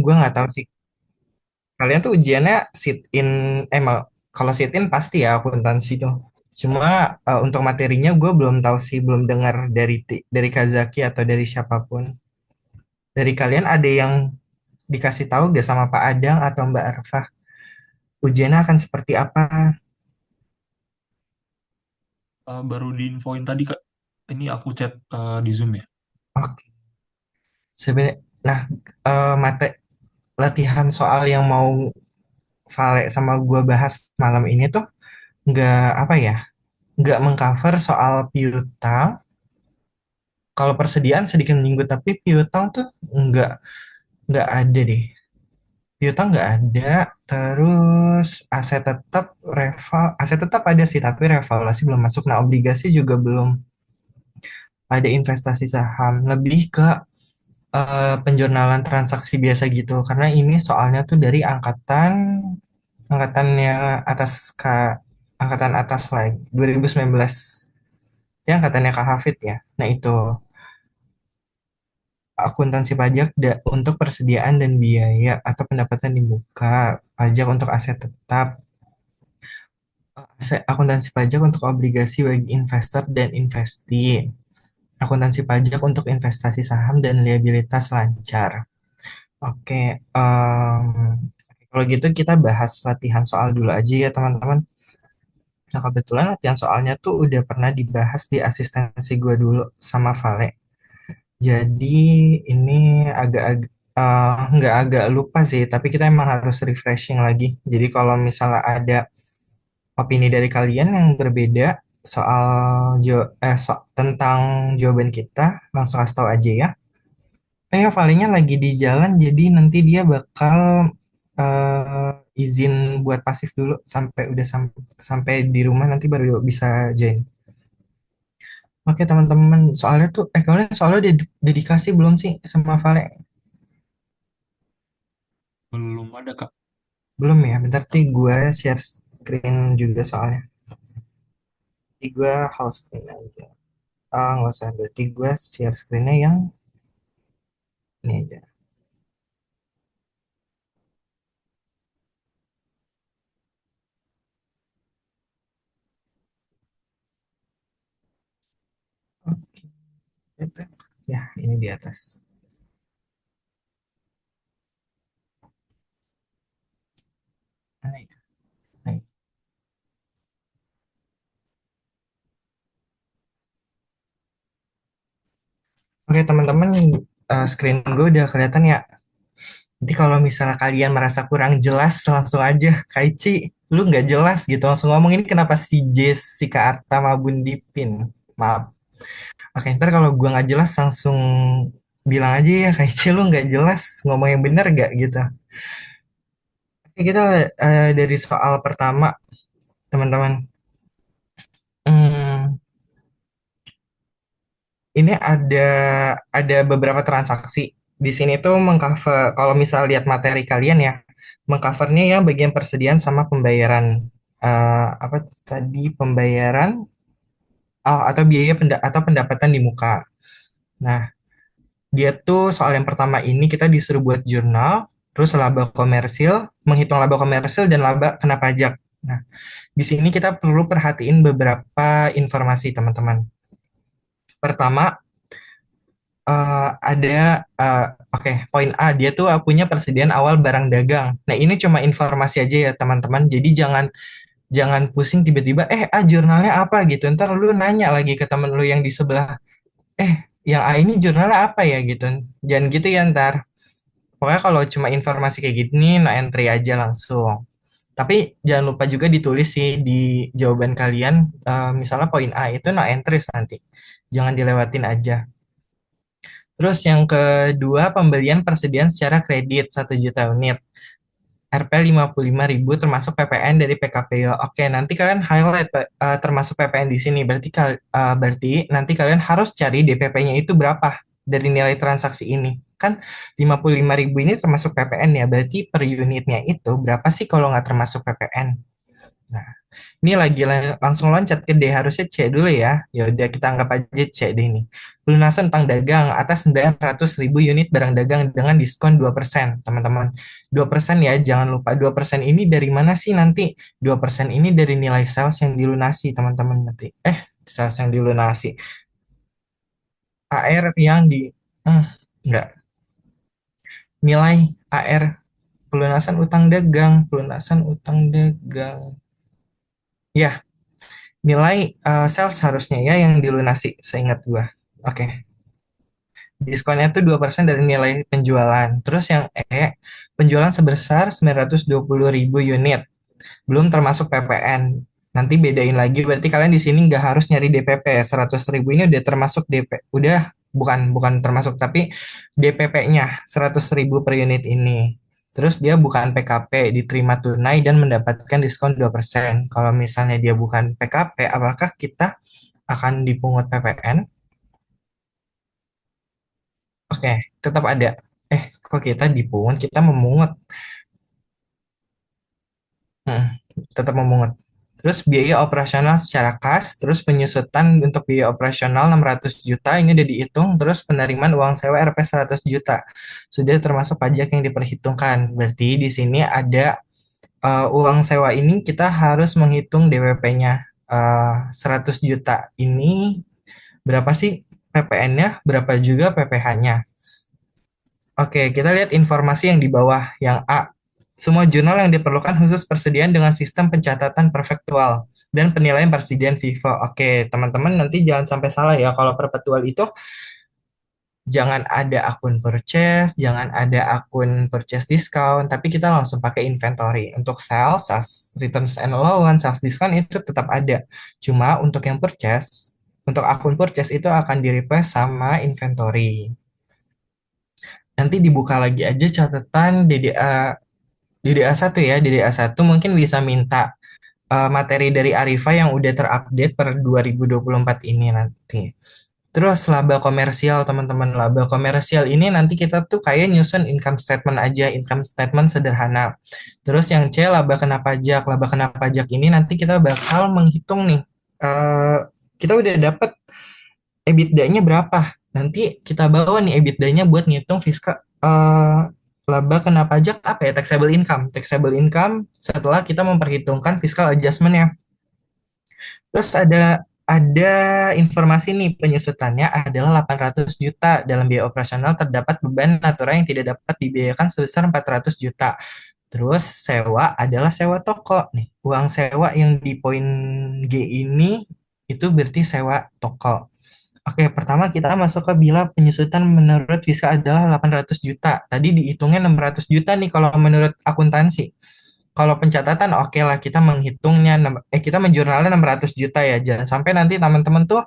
gue nggak tahu sih. Kalian tuh ujiannya sit in, emang kalau sit in pasti ya akuntansi tuh. Cuma untuk materinya gue belum tahu sih, belum dengar dari Kazaki atau dari siapapun. Dari kalian ada yang dikasih tahu gak sama Pak Adang atau Mbak Arfah ujiannya akan seperti apa? Baru diinfoin tadi Kak. Ini aku chat di Zoom ya. Oke, sebenarnya, nah latihan soal yang mau Vale sama gue bahas malam ini tuh nggak apa ya, nggak mengcover soal piutang. Kalau persediaan sedikit menyinggung, tapi piutang tuh nggak nggak ada deh. Piutang nggak ada. Terus aset tetap ada sih, tapi revaluasi belum masuk. Nah, obligasi juga belum ada investasi saham. Lebih ke penjurnalan transaksi biasa gitu. Karena ini soalnya tuh dari angkatannya atas angkatan atas lagi 2019. Ya angkatannya Kak Hafid ya. Nah, itu akuntansi pajak untuk persediaan dan biaya atau pendapatan di muka, pajak untuk aset tetap, akuntansi pajak untuk obligasi bagi investor dan investi, akuntansi pajak untuk investasi saham dan liabilitas lancar. Oke, kalau gitu kita bahas latihan soal dulu aja ya teman-teman. Nah, kebetulan latihan soalnya tuh udah pernah dibahas di asistensi gue dulu sama Vale. Jadi ini nggak agak lupa sih, tapi kita emang harus refreshing lagi. Jadi kalau misalnya ada opini dari kalian yang berbeda soal tentang jawaban kita, langsung kasih tahu aja ya. Ya, palingnya lagi di jalan, jadi nanti dia bakal izin buat pasif dulu sampai sampai di rumah nanti baru bisa join. Oke teman-teman, soalnya tuh kalian soalnya udah dedikasi belum sih sama Vale? Belum ada Kak. Belum ya, bentar nih gue share screen juga soalnya. Jadi gue hall screen aja. Ah, nggak usah, berarti gue share screennya yang ini aja. Oke, ya ini di atas. Naik, naik. Oke teman-teman, screen gue udah kelihatan ya. Nanti kalau misalnya kalian merasa kurang jelas, langsung aja, Kaici, lu nggak jelas gitu. Langsung ngomong ini kenapa si Jessica Arta Mabun Dipin. Maaf. Oke, ntar kalau gua nggak jelas, langsung bilang aja ya, Kaici lu nggak jelas, ngomong yang bener nggak gitu. Oke, kita dari soal pertama, teman-teman. Hmm, ini ada beberapa transaksi. Di sini tuh mengcover, kalau misal lihat materi kalian ya, mengcovernya ya bagian persediaan sama pembayaran. Apa tadi pembayaran atau biaya atau pendapatan di muka. Nah, dia tuh soal yang pertama ini kita disuruh buat jurnal, terus laba komersil, menghitung laba komersil dan laba kena pajak. Nah, di sini kita perlu perhatiin beberapa informasi teman-teman. Pertama, ada oke, poin A dia tuh punya persediaan awal barang dagang. Nah, ini cuma informasi aja ya teman-teman. Jadi jangan jangan pusing tiba-tiba jurnalnya apa gitu. Ntar lu nanya lagi ke temen lu yang di sebelah, yang A ini jurnalnya apa ya gitu. Jangan gitu ya ntar. Pokoknya kalau cuma informasi kayak gini, no entry aja langsung. Tapi jangan lupa juga ditulis sih di jawaban kalian, misalnya poin A itu no entries nanti. Jangan dilewatin aja. Terus yang kedua, pembelian persediaan secara kredit 1 juta unit. RP 55.000 termasuk PPN dari PKPU. Oke, nanti kalian highlight termasuk PPN di sini. Berarti nanti kalian harus cari DPP-nya itu berapa dari nilai transaksi ini. Kan 55.000 ini termasuk PPN ya. Berarti per unitnya itu berapa sih kalau nggak termasuk PPN? Nah, Ini lagi langsung loncat ke D, harusnya C dulu ya. Ya udah kita anggap aja C deh ini. Pelunasan utang dagang atas 900.000 unit barang dagang dengan diskon 2%, teman-teman. 2% ya, jangan lupa 2% ini dari mana sih nanti? 2% ini dari nilai sales yang dilunasi, teman-teman nanti. Sales yang dilunasi. AR yang di enggak. Nilai AR pelunasan utang dagang, pelunasan utang dagang. Ya, nilai sales harusnya ya yang dilunasi, seingat gua. Oke, diskonnya tuh 2% dari nilai penjualan. Terus yang penjualan sebesar 920.000 unit, belum termasuk PPN. Nanti bedain lagi, berarti kalian di sini nggak harus nyari DPP. 100.000 ini udah termasuk DP, udah bukan bukan termasuk, tapi DPP-nya 100.000 per unit ini. Terus dia bukan PKP, diterima tunai dan mendapatkan diskon 2%. Kalau misalnya dia bukan PKP, apakah kita akan dipungut PPN? Oke, tetap ada. Kok kita dipungut, kita memungut. Tetap memungut. Terus biaya operasional secara kas, terus penyusutan untuk biaya operasional 600 juta, ini udah dihitung, terus penerimaan uang sewa RP 100 juta. Sudah termasuk pajak yang diperhitungkan. Berarti di sini ada uang sewa ini kita harus menghitung DWP-nya. 100 juta ini berapa sih PPN-nya, berapa juga PPh-nya. Oke, kita lihat informasi yang di bawah, yang A. Semua jurnal yang diperlukan khusus persediaan dengan sistem pencatatan perpetual dan penilaian persediaan FIFA. Oke, teman-teman nanti jangan sampai salah ya. Kalau perpetual itu jangan ada akun purchase, jangan ada akun purchase discount, tapi kita langsung pakai inventory. Untuk sales, sales returns and allowance, sales discount itu tetap ada. Cuma untuk yang purchase, untuk akun purchase itu akan di-replace sama inventory. Nanti dibuka lagi aja catatan DDA1 ya, DDA1 mungkin bisa minta materi dari Arifa yang udah terupdate per 2024 ini nanti. Terus laba komersial teman-teman, laba komersial ini nanti kita tuh kayak nyusun income statement aja, income statement sederhana. Terus yang C laba kena pajak ini nanti kita bakal menghitung nih, eh, kita udah dapat EBITDA-nya berapa? Nanti kita bawa nih EBITDA-nya buat ngitung fiskal laba kena pajak apa ya? Taxable income. Taxable income setelah kita memperhitungkan fiscal adjustment-nya. Terus ada informasi nih penyusutannya adalah 800 juta dalam biaya operasional terdapat beban natural yang tidak dapat dibiayakan sebesar 400 juta. Terus sewa adalah sewa toko nih. Uang sewa yang di poin G ini itu berarti sewa toko. Oke, pertama kita masuk ke bila penyusutan menurut Fiska adalah 800 juta. Tadi dihitungnya 600 juta nih kalau menurut akuntansi. Kalau pencatatan oke lah kita menghitungnya, kita menjurnalnya 600 juta ya. Jangan sampai nanti teman-teman tuh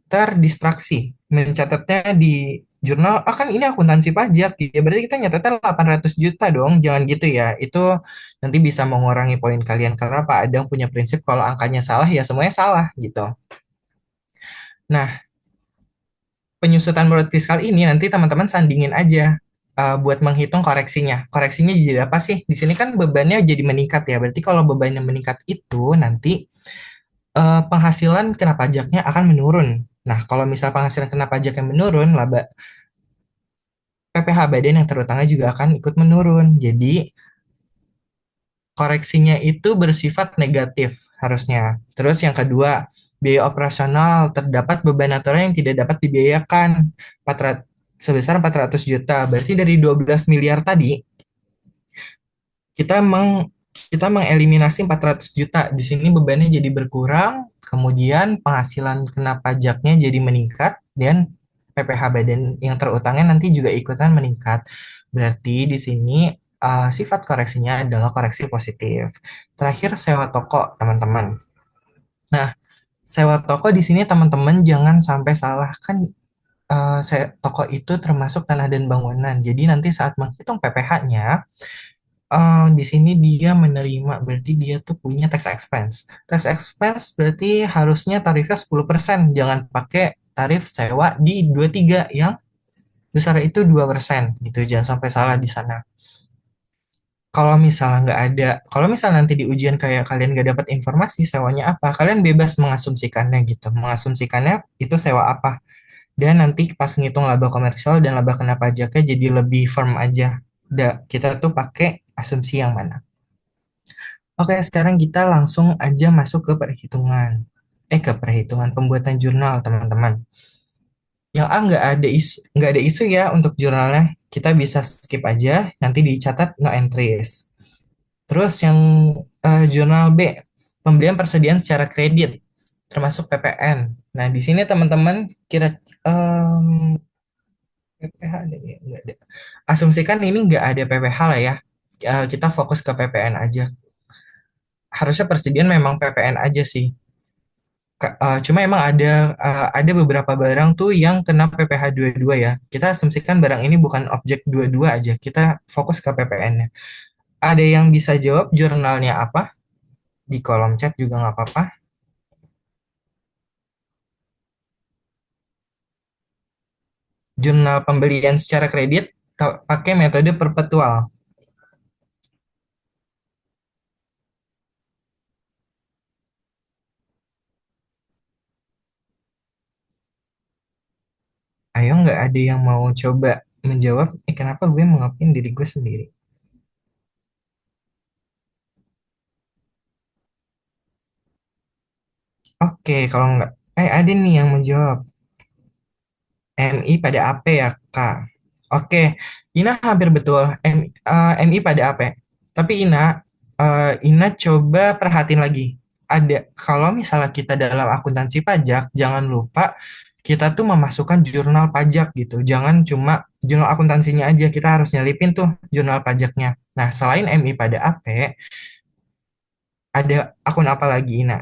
terdistraksi. Mencatatnya di jurnal, kan ini akuntansi pajak. Ya berarti kita nyatetnya 800 juta dong. Jangan gitu ya. Itu nanti bisa mengurangi poin kalian. Karena Pak Adang punya prinsip kalau angkanya salah ya semuanya salah gitu. Nah, penyusutan menurut fiskal ini nanti teman-teman sandingin aja buat menghitung koreksinya. Koreksinya jadi apa sih? Di sini kan bebannya jadi meningkat ya. Berarti kalau bebannya meningkat itu nanti penghasilan kena pajaknya akan menurun. Nah, kalau misal penghasilan kena pajak yang menurun, laba PPh badan yang terutangnya juga akan ikut menurun. Jadi koreksinya itu bersifat negatif harusnya. Terus yang kedua, biaya operasional terdapat beban natural yang tidak dapat dibiayakan 400 sebesar 400 juta. Berarti dari 12 miliar tadi kita kita mengeliminasi 400 juta. Di sini bebannya jadi berkurang, kemudian penghasilan kena pajaknya jadi meningkat dan PPh badan yang terutangnya nanti juga ikutan meningkat. Berarti di sini sifat koreksinya adalah koreksi positif. Terakhir sewa toko, teman-teman. Nah, sewa toko di sini teman-teman jangan sampai salah kan toko itu termasuk tanah dan bangunan. Jadi nanti saat menghitung PPh-nya di sini dia menerima berarti dia tuh punya tax expense. Tax expense berarti harusnya tarifnya 10%. Jangan pakai tarif sewa di 23 yang besar itu 2% gitu. Jangan sampai salah di sana. Kalau misalnya nggak ada, kalau misalnya nanti di ujian kayak kalian nggak dapat informasi sewanya apa, kalian bebas mengasumsikannya gitu. Mengasumsikannya itu sewa apa. Dan nanti pas ngitung laba komersial dan laba kena pajaknya jadi lebih firm aja. Kita tuh pakai asumsi yang mana. Oke, sekarang kita langsung aja masuk ke perhitungan. Ke perhitungan pembuatan jurnal, teman-teman. Yang A nggak ada isu ya untuk jurnalnya. Kita bisa skip aja, nanti dicatat no entries. Terus yang jurnal B, pembelian persediaan secara kredit, termasuk PPN. Nah, di sini teman-teman PPH ada ya? Nggak ada. Asumsikan ini nggak ada PPH lah ya. Kita fokus ke PPN aja. Harusnya persediaan memang PPN aja sih. Cuma emang ada beberapa barang tuh yang kena PPh dua ya. Kita asumsikan barang ini bukan objek dua aja. Kita fokus ke PPN-nya. Ada yang bisa jawab jurnalnya apa? Di kolom chat juga nggak apa-apa. Jurnal pembelian secara kredit pakai metode perpetual. Ayo nggak ada yang mau coba menjawab, kenapa gue mau ngapain diri gue sendiri? Oke, kalau nggak, ada nih yang menjawab. MI pada AP ya, Kak. Oke, Ina hampir betul. MI pada AP. Tapi Ina coba perhatiin lagi. Kalau misalnya kita dalam akuntansi pajak, jangan lupa kita tuh memasukkan jurnal pajak gitu. Jangan cuma jurnal akuntansinya aja, kita harus nyelipin tuh jurnal pajaknya. Nah, selain MI pada AP, ada akun apa lagi, Ina?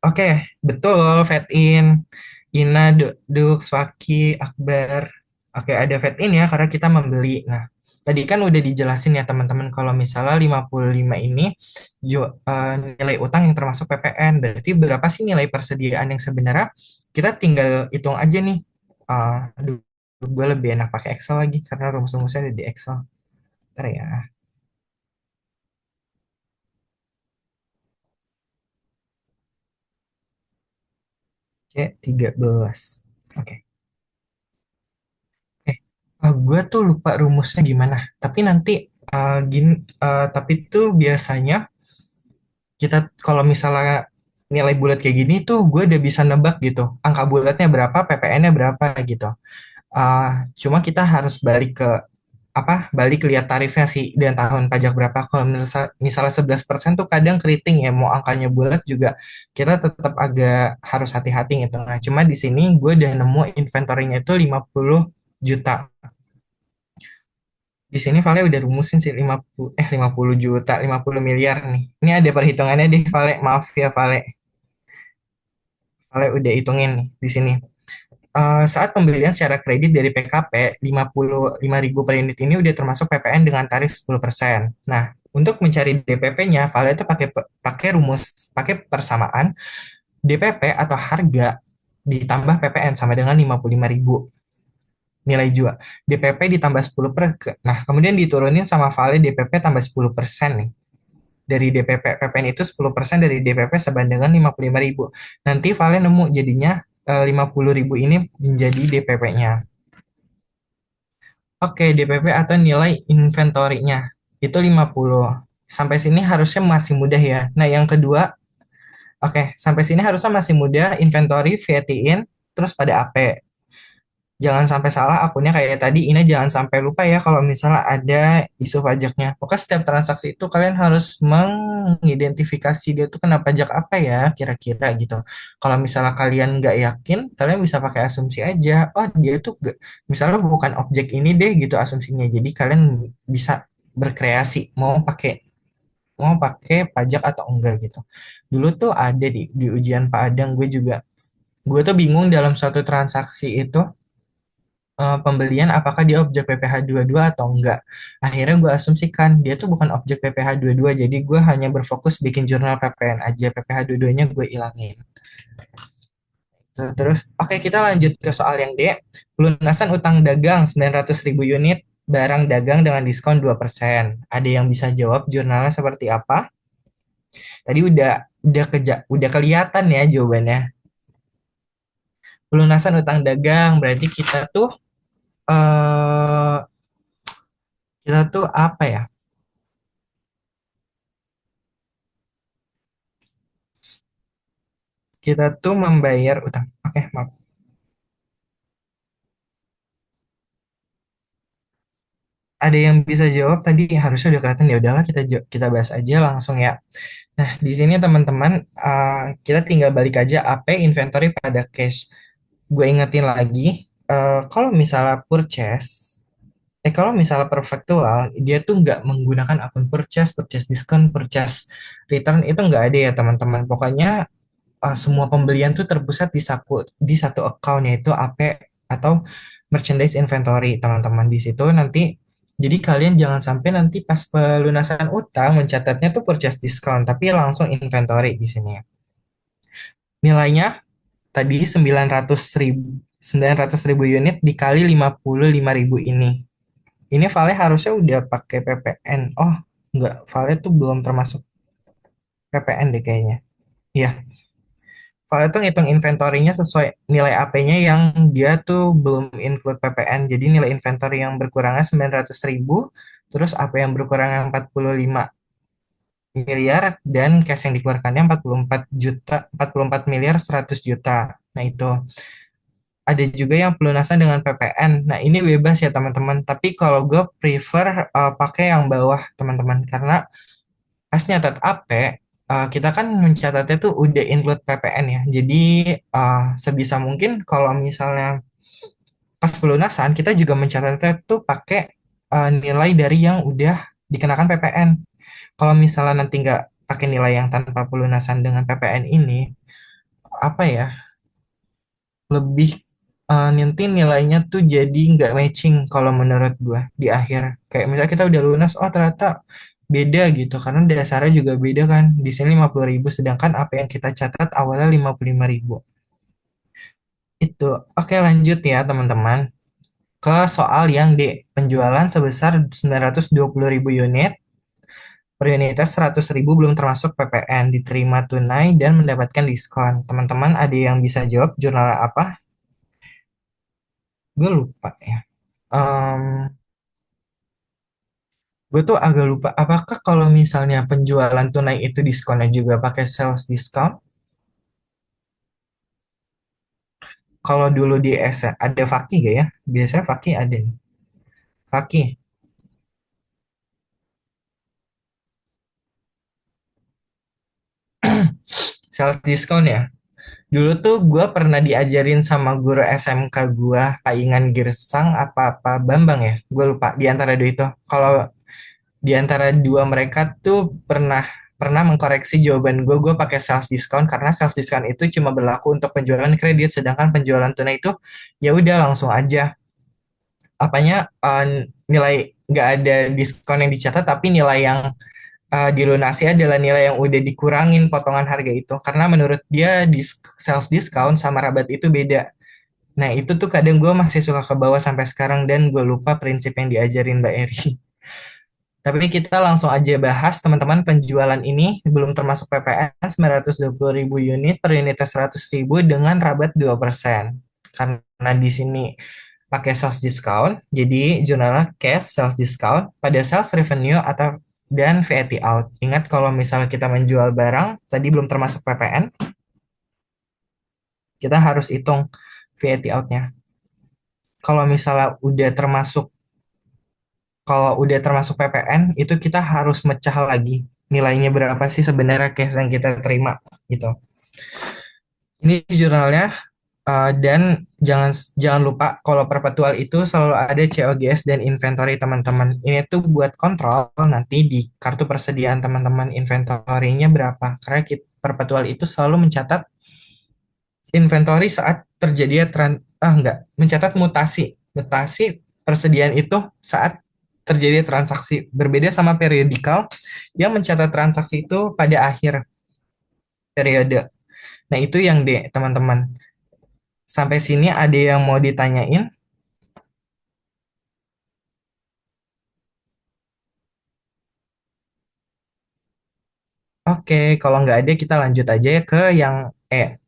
Oke, betul, Fed in. Ina, Duk, Swaki, Akbar. Oke, ada Fed in ya, karena kita membeli. Nah, tadi kan udah dijelasin ya teman-teman, kalau misalnya 55 ini nilai utang yang termasuk PPN. Berarti berapa sih nilai persediaan yang sebenarnya? Kita tinggal hitung aja nih. Aduh, gue lebih enak pakai Excel lagi, karena rumus-rumusnya ada di Excel. Ntar ya, C13. Oke. Gue tuh lupa rumusnya gimana. Tapi nanti tapi tuh biasanya kita kalau misalnya nilai bulat kayak gini tuh gue udah bisa nebak gitu. Angka bulatnya berapa, PPN-nya berapa gitu. Cuma kita harus balik ke balik lihat tarifnya sih dan tahun pajak berapa. Kalau misalnya 11% tuh kadang keriting ya, mau angkanya bulat juga kita tetap agak harus hati-hati gitu. Nah, cuma di sini gue udah nemu inventory-nya itu 50 juta. Di sini Vale udah rumusin sih 50 juta, 50 miliar nih. Ini ada perhitungannya di Vale. Maaf ya Vale. Vale udah hitungin nih di sini. Saat pembelian secara kredit dari PKP 55.000 per unit ini udah termasuk PPN dengan tarif 10%. Nah, untuk mencari DPP-nya, Vale itu pakai persamaan DPP atau harga ditambah PPN sama dengan 55.000 nilai jual. DPP ditambah 10%. Nah, kemudian diturunin sama Vale DPP tambah 10% nih. Dari DPP, PPN itu 10% dari DPP sebandingan 55.000. Nanti Vale nemu jadinya 50.000 ini menjadi DPP-nya. Oke, DPP atau nilai inventory-nya itu 50. Sampai sini harusnya masih mudah ya. Nah, yang kedua, oke, sampai sini harusnya masih mudah, inventory, VAT in, terus pada AP. Jangan sampai salah akunnya kayak tadi, ini jangan sampai lupa ya kalau misalnya ada isu pajaknya. Pokoknya setiap transaksi itu kalian harus mengidentifikasi dia tuh kena pajak apa ya kira-kira gitu. Kalau misalnya kalian nggak yakin, kalian bisa pakai asumsi aja. Oh dia tuh misalnya bukan objek ini deh gitu asumsinya. Jadi kalian bisa berkreasi mau pakai pajak atau enggak gitu. Dulu tuh ada di ujian Pak Adang gue tuh bingung dalam suatu transaksi itu pembelian apakah dia objek PPh dua atau enggak. Akhirnya gue asumsikan dia tuh bukan objek PPh dua, jadi gue hanya berfokus bikin jurnal PPN aja, PPh 22-nya gue ilangin. Terus, oke kita lanjut ke soal yang D. Pelunasan utang dagang 900.000 unit barang dagang dengan diskon 2%. Ada yang bisa jawab jurnalnya seperti apa? Tadi udah kelihatan ya jawabannya. Pelunasan utang dagang berarti eh kita tuh apa ya? Kita tuh membayar utang. Oke, maaf. Ada yang bisa jawab tadi harusnya udah kelihatan ya udahlah kita bahas aja langsung ya. Nah, di sini teman-teman kita tinggal balik aja AP inventory pada cash. Gue ingetin lagi kalau misalnya kalau misalnya perfactual dia tuh nggak menggunakan akun purchase, purchase discount, purchase return itu nggak ada ya teman-teman. Pokoknya semua pembelian tuh terpusat di satu account yaitu AP atau merchandise inventory teman-teman di situ nanti jadi kalian jangan sampai nanti pas pelunasan utang mencatatnya tuh purchase discount tapi langsung inventory di sini. Nilainya tadi 900.000 unit dikali 55.000 ini. Ini Vale harusnya udah pakai PPN. Oh, enggak, Vale tuh belum termasuk PPN deh kayaknya. Iya, Vale tuh ngitung inventory-nya sesuai nilai AP-nya yang dia tuh belum include PPN. Jadi nilai inventory yang berkurangnya 900.000, terus AP yang berkurangnya 45 miliar, dan cash yang dikeluarkannya 44 juta, 44 miliar 100 juta. Nah itu. Ada juga yang pelunasan dengan PPN. Nah ini bebas ya teman-teman. Tapi kalau gue prefer pakai yang bawah teman-teman. Karena pas nyatat AP, kita kan mencatatnya tuh udah include PPN ya. Jadi sebisa mungkin kalau misalnya pas pelunasan kita juga mencatatnya tuh pakai nilai dari yang udah dikenakan PPN. Kalau misalnya nanti nggak pakai nilai yang tanpa pelunasan dengan PPN ini, apa ya, lebih nanti nilainya tuh jadi nggak matching kalau menurut gua di akhir. Kayak misalnya kita udah lunas, oh ternyata beda gitu karena dasarnya juga beda kan. Di sini 50.000 sedangkan apa yang kita catat awalnya 55.000. Itu. Oke, lanjut ya teman-teman ke soal yang D. Penjualan sebesar 920.000 unit per unitas 100.000 belum termasuk PPN diterima tunai dan mendapatkan diskon. Teman-teman ada yang bisa jawab jurnal apa? Gue lupa ya. Em, gue tuh agak lupa, apakah kalau misalnya penjualan tunai itu diskonnya juga pakai sales discount? Kalau dulu di S ada Faki gak ya? Biasanya Faki ada nih. Faki, sales discount ya. Dulu tuh gue pernah diajarin sama guru SMK gue, Paingan Girsang apa-apa Bambang ya? Gue lupa di antara dua itu. Kalau di antara dua mereka tuh pernah pernah mengkoreksi jawaban gue pakai sales discount karena sales discount itu cuma berlaku untuk penjualan kredit sedangkan penjualan tunai itu ya udah langsung aja apanya nilai nggak ada diskon yang dicatat tapi nilai yang dilunasi adalah nilai yang udah dikurangin potongan harga itu karena menurut dia sales discount sama rabat itu beda. Nah itu tuh kadang gue masih suka ke bawah sampai sekarang dan gue lupa prinsip yang diajarin Mbak Eri. Tapi kita langsung aja bahas teman-teman penjualan ini belum termasuk PPN 920.000 unit per unitas 100.000 dengan rabat 2%. Karena di sini pakai sales discount, jadi jurnalnya cash sales discount pada sales revenue atau dan VAT out. Ingat kalau misalnya kita menjual barang, tadi belum termasuk PPN, kita harus hitung VAT out-nya. Kalau misalnya udah termasuk PPN, itu kita harus mecah lagi nilainya berapa sih sebenarnya cash yang kita terima gitu. Ini jurnalnya dan jangan lupa kalau perpetual itu selalu ada COGS dan inventory teman-teman. Ini tuh buat kontrol nanti di kartu persediaan teman-teman inventory-nya berapa. Karena perpetual itu selalu mencatat inventory saat terjadi enggak, mencatat mutasi. Mutasi persediaan itu saat terjadi transaksi. Berbeda sama periodikal yang mencatat transaksi itu pada akhir periode. Nah, itu yang D, teman-teman. Sampai sini ada yang mau ditanyain? Oke, kalau nggak ada kita lanjut aja ya ke yang E.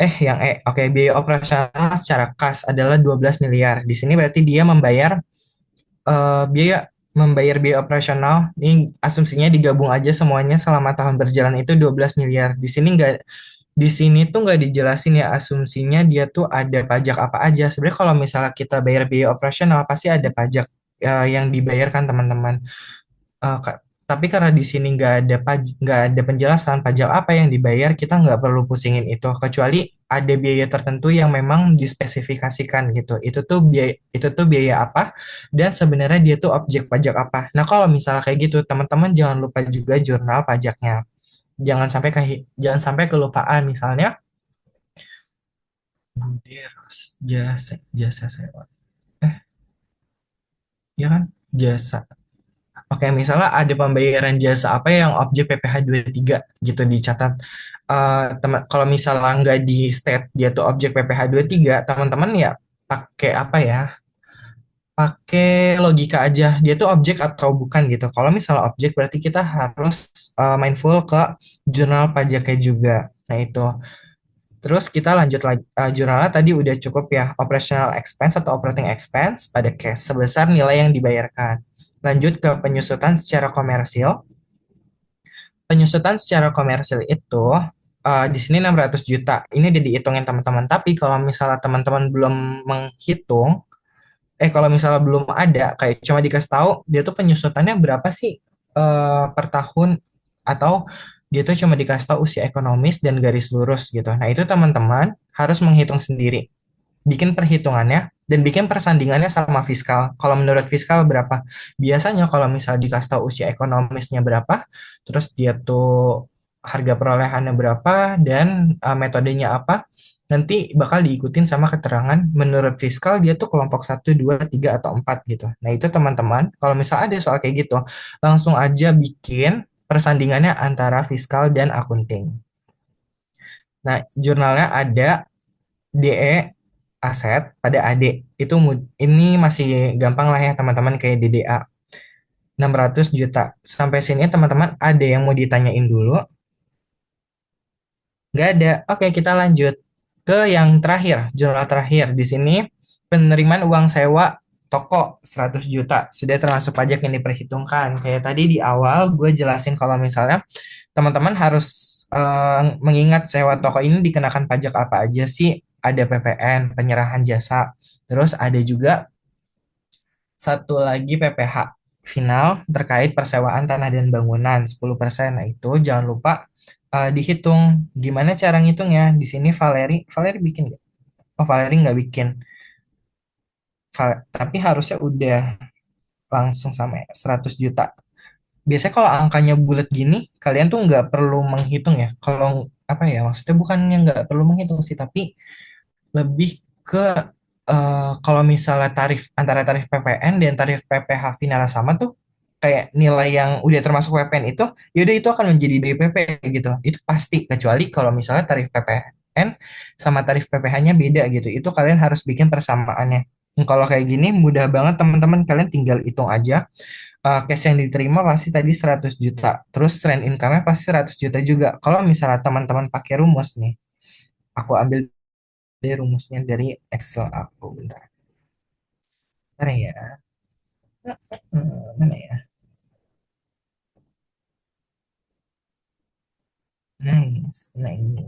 Yang E. Oke, biaya operasional secara kas adalah 12 miliar. Di sini berarti dia membayar biaya operasional. Ini asumsinya digabung aja semuanya selama tahun berjalan itu 12 miliar. Di sini tuh nggak dijelasin ya asumsinya dia tuh ada pajak apa aja. Sebenarnya kalau misalnya kita bayar biaya operasional pasti ada pajak yang dibayarkan teman-teman. Tapi karena di sini nggak ada penjelasan pajak apa yang dibayar, kita nggak perlu pusingin itu. Kecuali ada biaya tertentu yang memang dispesifikasikan gitu. Itu tuh biaya apa dan sebenarnya dia tuh objek pajak apa. Nah kalau misalnya kayak gitu, teman-teman jangan lupa juga jurnal pajaknya. Jangan sampai kelupaan misalnya Buderos jasa sewa. Eh, ya kan? Jasa. Oke, misalnya ada pembayaran jasa apa yang objek PPh tiga gitu dicatat. Kalau misalnya nggak di state dia tuh objek PPh tiga, teman-teman ya pakai apa ya? Pakai logika aja. Dia tuh objek atau bukan gitu. Kalau misalnya objek berarti kita harus mindful ke jurnal pajaknya juga. Nah, itu. Terus kita lanjut lagi. Jurnalnya tadi udah cukup ya. Operational expense atau operating expense pada cash sebesar nilai yang dibayarkan. Lanjut ke penyusutan secara komersil. Penyusutan secara komersil itu di sini 600 juta. Ini udah dihitungin teman-teman. Tapi kalau misalnya teman-teman belum menghitung, kalau misalnya belum ada, kayak cuma dikasih tahu dia tuh penyusutannya berapa sih per tahun, atau dia tuh cuma dikasih tahu usia ekonomis dan garis lurus gitu. Nah, itu teman-teman harus menghitung sendiri, bikin perhitungannya dan bikin persandingannya sama fiskal. Kalau menurut fiskal berapa? Biasanya kalau misal dikasih tahu usia ekonomisnya berapa, terus dia tuh harga perolehannya berapa dan metodenya apa, nanti bakal diikutin sama keterangan menurut fiskal dia tuh kelompok satu 2 3 atau 4 gitu. Nah, itu teman-teman, kalau misal ada soal kayak gitu, langsung aja bikin persandingannya antara fiskal dan akunting. Nah, jurnalnya ada DE aset pada AD. Ini masih gampang lah ya teman-teman, kayak DDA 600 juta. Sampai sini teman-teman ada yang mau ditanyain dulu? Nggak ada. Oke, kita lanjut ke yang terakhir, jurnal terakhir. Di sini penerimaan uang sewa toko 100 juta. Sudah termasuk pajak yang diperhitungkan. Kayak tadi di awal gue jelasin kalau misalnya teman-teman harus mengingat sewa toko ini dikenakan pajak apa aja sih. Ada PPN, penyerahan jasa. Terus ada juga satu lagi PPh final terkait persewaan tanah dan bangunan 10%. Nah, itu jangan lupa dihitung. Gimana cara ngitungnya? Di sini Valeri bikin nggak? Oh, Valeri nggak bikin. Tapi harusnya udah langsung sama ya, 100 juta. Biasanya kalau angkanya bulat gini, kalian tuh nggak perlu menghitung ya. Kalau apa ya, maksudnya bukannya nggak perlu menghitung sih, tapi lebih ke kalau misalnya tarif antara tarif PPN dan tarif PPh final sama tuh, kayak nilai yang udah termasuk PPN itu, yaudah itu akan menjadi DPP gitu. Itu pasti, kecuali kalau misalnya tarif PPN sama tarif PPh-nya beda gitu. Itu kalian harus bikin persamaannya. Kalau kayak gini mudah banget teman-teman, kalian tinggal hitung aja. Cash yang diterima pasti tadi 100 juta. Terus trend income-nya pasti 100 juta juga. Kalau misalnya teman-teman pakai rumus nih, aku ambil dari rumusnya dari Excel aku. Bentar. Mana ya? Mana ya? Nice. Nah, ini.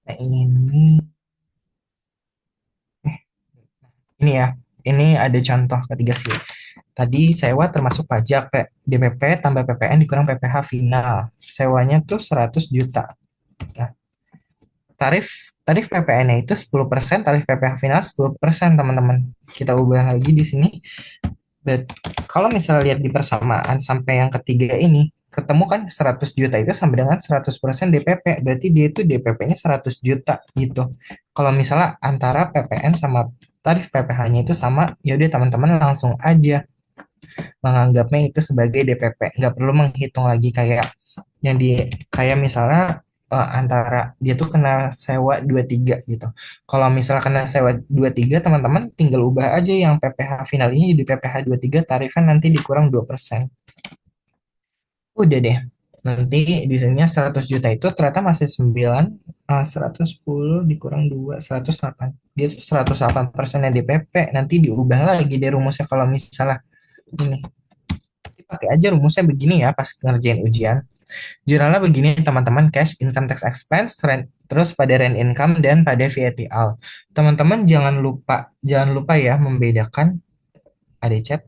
Nah, ini. Eh, ini ya. Ini ada contoh ketiga sih. Tadi sewa termasuk pajak, DPP tambah PPN dikurang PPh final. Sewanya tuh 100 juta. Nah, tarif tarif PPN-nya itu 10%, tarif PPh final 10%, teman-teman. Kita ubah lagi di sini. Bet- Kalau misalnya lihat di persamaan sampai yang ketiga ini, ketemu kan 100 juta itu sama dengan 100% DPP. Berarti dia itu DPP-nya 100 juta gitu. Kalau misalnya antara PPN sama tarif PPh-nya itu sama, ya udah teman-teman langsung aja menganggapnya itu sebagai DPP. Nggak perlu menghitung lagi kayak yang di kayak misalnya antara dia tuh kena sewa 23 gitu. Kalau misalnya kena sewa 23 teman-teman tinggal ubah aja yang PPh final ini di PPh 23 tarifnya nanti dikurang 2%. Udah deh. Nanti di sininya 100 juta itu ternyata masih 9, 110 dikurang 2, 108. Dia tuh 108% DPP. Nanti diubah lagi deh rumusnya kalau misalnya ini. Pakai aja rumusnya begini ya pas ngerjain ujian. Jurnalnya begini teman-teman, cash, income tax expense, terus pada rent income dan pada VATL. Teman-teman jangan lupa ya membedakan ada chat.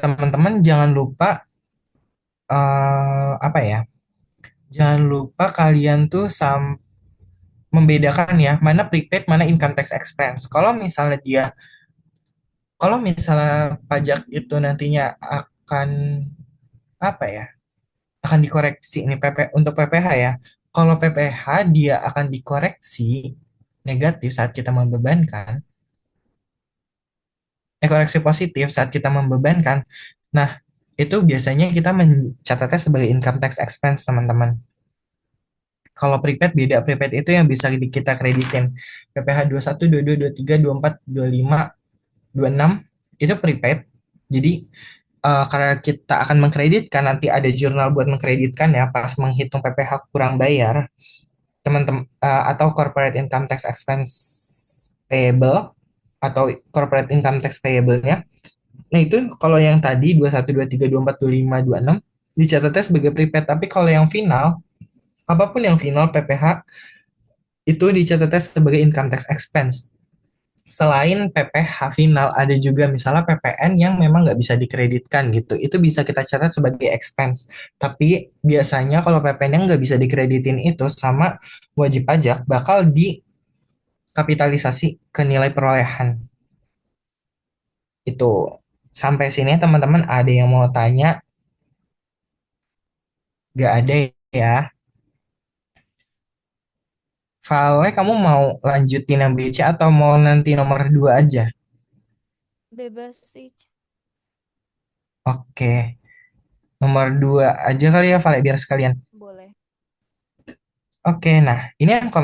Teman-teman jangan lupa apa ya? Jangan lupa kalian tuh membedakan ya mana prepaid mana income tax expense. Kalau misalnya pajak itu nantinya akan apa ya? Akan dikoreksi ini untuk PPh ya. Kalau PPh dia akan dikoreksi negatif saat kita membebankan, koreksi positif saat kita membebankan. Nah, itu biasanya kita mencatatnya sebagai income tax expense, teman-teman. Kalau prepaid beda, prepaid itu yang bisa kita kreditin. PPh 21, 22, 23, 24, 25, 26 itu prepaid. Jadi karena kita akan mengkreditkan nanti ada jurnal buat mengkreditkan ya pas menghitung PPh kurang bayar teman-teman atau corporate income tax expense payable atau corporate income tax payable-nya. Nah, itu kalau yang tadi 21, 23, 24, 25, 26 dicatatnya sebagai prepaid, tapi kalau yang final, apapun yang final PPh itu dicatatnya sebagai income tax expense. Selain PPh final, ada juga misalnya PPN yang memang nggak bisa dikreditkan gitu. Itu bisa kita catat sebagai expense. Tapi biasanya kalau PPN yang nggak bisa dikreditin itu sama wajib pajak bakal dikapitalisasi ke nilai perolehan. Itu sampai sini teman-teman ada yang mau tanya? Nggak ada ya. Vale, kamu mau lanjutin yang BC atau mau nanti nomor 2 aja? Bebas sih. Oke, nomor 2 aja kali ya Vale biar sekalian. Boleh. Oke, nah ini yang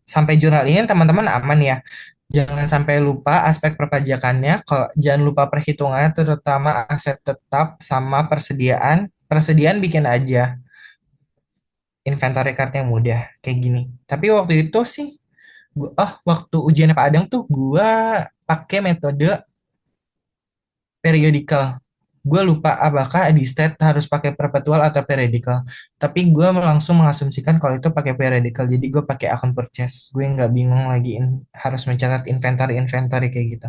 sampai jurnal ini teman-teman aman ya. Jangan sampai lupa aspek perpajakannya. Kalau jangan lupa perhitungannya, terutama aset tetap sama persediaan. Persediaan bikin aja inventory card yang mudah kayak gini. Tapi waktu itu sih, waktu ujian Pak Adang tuh gua pakai metode periodical. Gue lupa apakah di state harus pakai perpetual atau periodical. Tapi gue langsung mengasumsikan kalau itu pakai periodical. Jadi gue pakai akun purchase. Gue nggak bingung lagi harus mencatat inventory-inventory kayak gitu.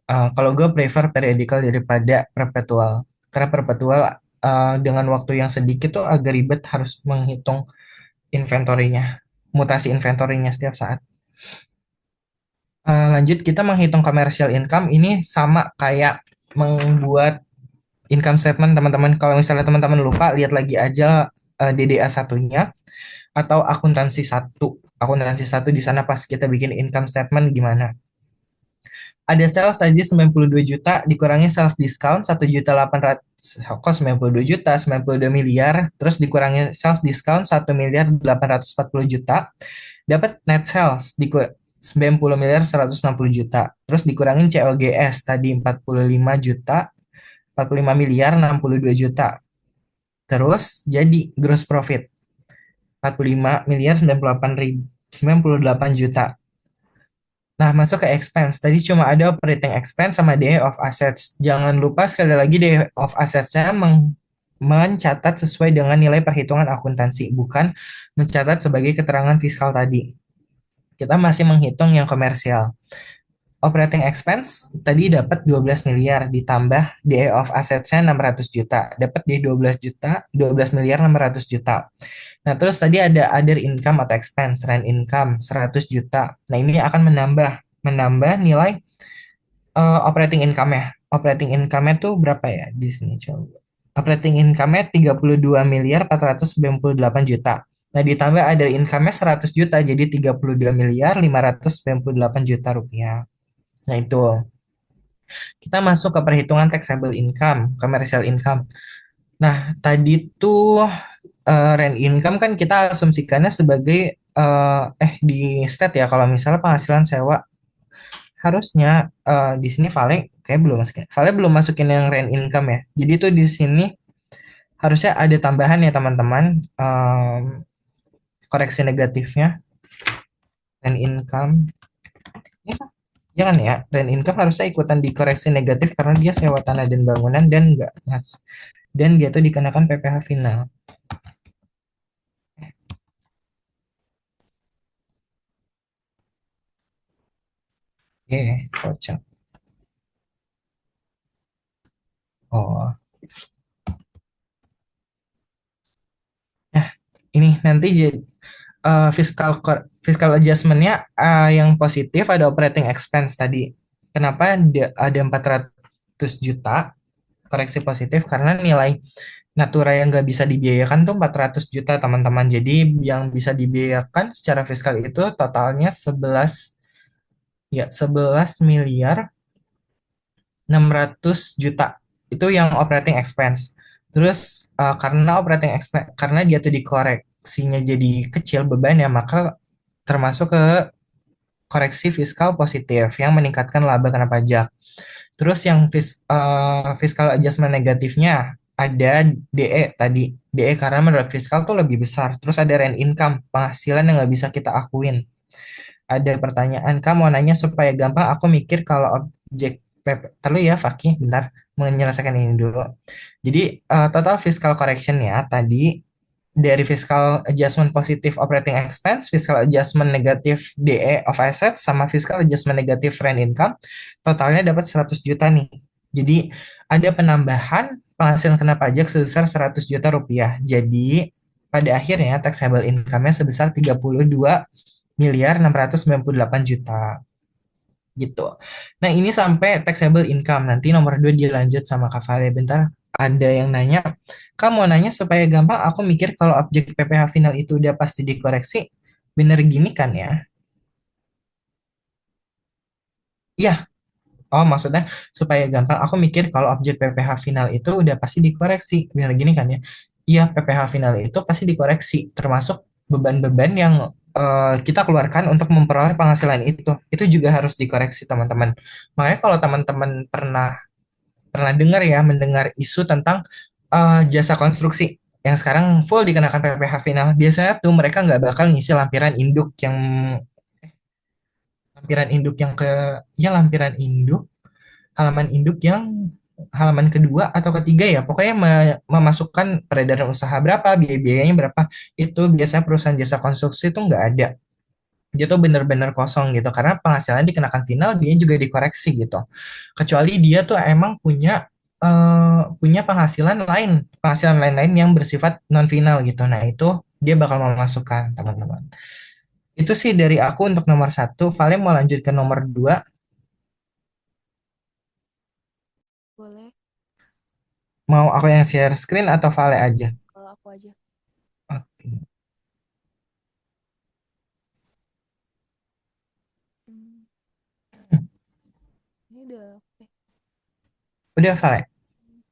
Kalau gue prefer periodical daripada perpetual. Karena perpetual dengan waktu yang sedikit tuh agak ribet harus menghitung inventory-nya. Mutasi inventory-nya setiap saat. Lanjut kita menghitung commercial income ini sama kayak membuat income statement teman-teman. Kalau misalnya teman-teman lupa, lihat lagi aja DDA satunya atau akuntansi satu. Akuntansi satu di sana pas kita bikin income statement gimana. Ada sales aja 92 juta, dikurangi sales discount 1.800.000, kok 92 juta, 92 miliar, terus dikurangi sales discount 1.840.000, dapat net sales 90 miliar 160 juta, terus dikurangin COGS tadi 45 juta, 45 miliar 62 juta. Terus jadi gross profit 45 miliar 98 juta. Nah, masuk ke expense. Tadi cuma ada operating expense sama DA of assets. Jangan lupa sekali lagi DA of assets-nya mencatat sesuai dengan nilai perhitungan akuntansi, bukan mencatat sebagai keterangan fiskal tadi. Kita masih menghitung yang komersial. Operating expense tadi dapat 12 miliar ditambah DA of assets-nya 600 juta. Dapat di 12 juta, 12 miliar 600 juta. Nah, terus tadi ada other income atau expense, rent income 100 juta. Nah, ini akan menambah. menambah nilai operating income ya. Operating income-nya tuh berapa ya di sini coba. Operating income-nya 32 miliar 498 juta. Nah, ditambah ada income-nya 100 juta, jadi 32 miliar 598 rupiah. Nah, itu. Kita masuk ke perhitungan taxable income, commercial income. Nah, tadi tuh rent income kan kita asumsikannya sebagai di state ya, kalau misalnya penghasilan sewa harusnya di sini Vale kayak belum masukin. Vale belum masukin yang rent income ya. Jadi tuh di sini harusnya ada tambahan ya teman-teman. Koreksi negatifnya rent income. Ya, jangan ya, rent income harusnya ikutan dikoreksi negatif karena dia sewa tanah dan bangunan dan enggak mas dan dia tuh dikenakan PPh final. Kocak. Oh, nah ini nanti jadi fiscal adjustment-nya yang positif ada operating expense tadi. Kenapa ada 400 juta koreksi positif karena nilai natura yang nggak bisa dibiayakan tuh 400 juta teman-teman. Jadi yang bisa dibiayakan secara fiskal itu totalnya 11 miliar 600 juta. Itu yang operating expense. Terus karena operating expense karena dia tuh dikoreksinya jadi kecil bebannya maka termasuk ke koreksi fiskal positif yang meningkatkan laba kena pajak. Terus yang fiskal adjustment negatifnya ada DE tadi. DE karena menurut fiskal tuh lebih besar. Terus ada rent income, penghasilan yang nggak bisa kita akuin. Ada pertanyaan, Kak mau nanya supaya gampang, aku mikir kalau objek PP, terlalu ya Fakih, bentar, menyelesaikan ini dulu. Jadi total fiscal correction ya tadi dari fiscal adjustment positif operating expense, fiscal adjustment negatif DE of asset, sama fiscal adjustment negatif rent income, totalnya dapat 100 juta nih. Jadi ada penambahan penghasilan kena pajak sebesar 100 juta rupiah. Jadi pada akhirnya taxable income-nya sebesar 32 miliar 698 juta gitu. Nah, ini sampai taxable income. Nanti nomor 2 dilanjut sama Kak Vale. Bentar, ada yang nanya, kamu mau nanya supaya gampang, aku mikir kalau objek PPh final itu udah pasti dikoreksi. Bener gini kan ya? Iya, oh maksudnya supaya gampang, aku mikir kalau objek PPh final itu udah pasti dikoreksi. Bener gini kan ya? Iya, PPh final itu pasti dikoreksi, termasuk beban-beban yang kita keluarkan untuk memperoleh penghasilan itu. Itu juga harus dikoreksi, teman-teman. Makanya kalau teman-teman pernah pernah dengar ya, mendengar isu tentang jasa konstruksi yang sekarang full dikenakan PPh final. Biasanya tuh mereka nggak bakal ngisi lampiran induk yang ke ya lampiran induk, halaman induk yang halaman kedua atau ketiga ya. Pokoknya memasukkan peredaran usaha berapa, biaya-biayanya berapa. Itu biasanya perusahaan jasa konstruksi itu nggak ada. Dia tuh bener-bener kosong gitu karena penghasilan dikenakan final dia juga dikoreksi gitu, kecuali dia tuh emang punya penghasilan lain-lain yang bersifat non final gitu. Nah itu dia bakal memasukkan teman-teman. Itu sih dari aku untuk nomor satu. Vale mau lanjut ke nomor dua, Boleh. mau aku yang share screen atau Vale aja? Kalau aku aja. Oke. Hmm, ini udah. Udah Vale.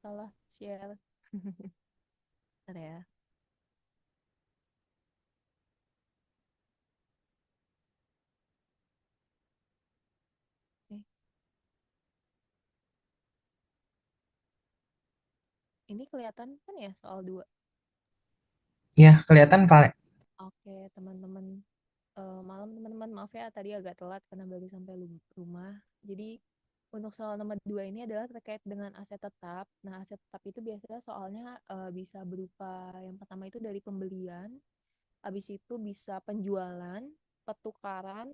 Salah share. Bentar ya. Oke. Ini kelihatan kan ya soal dua. Ya kelihatan Vale. Oke, teman-teman. Malam teman-teman, maaf ya tadi agak telat karena baru sampai rumah. Jadi untuk soal nomor dua ini adalah terkait dengan aset tetap. Nah, aset tetap itu biasanya soalnya bisa berupa yang pertama itu dari pembelian, habis itu bisa penjualan, pertukaran,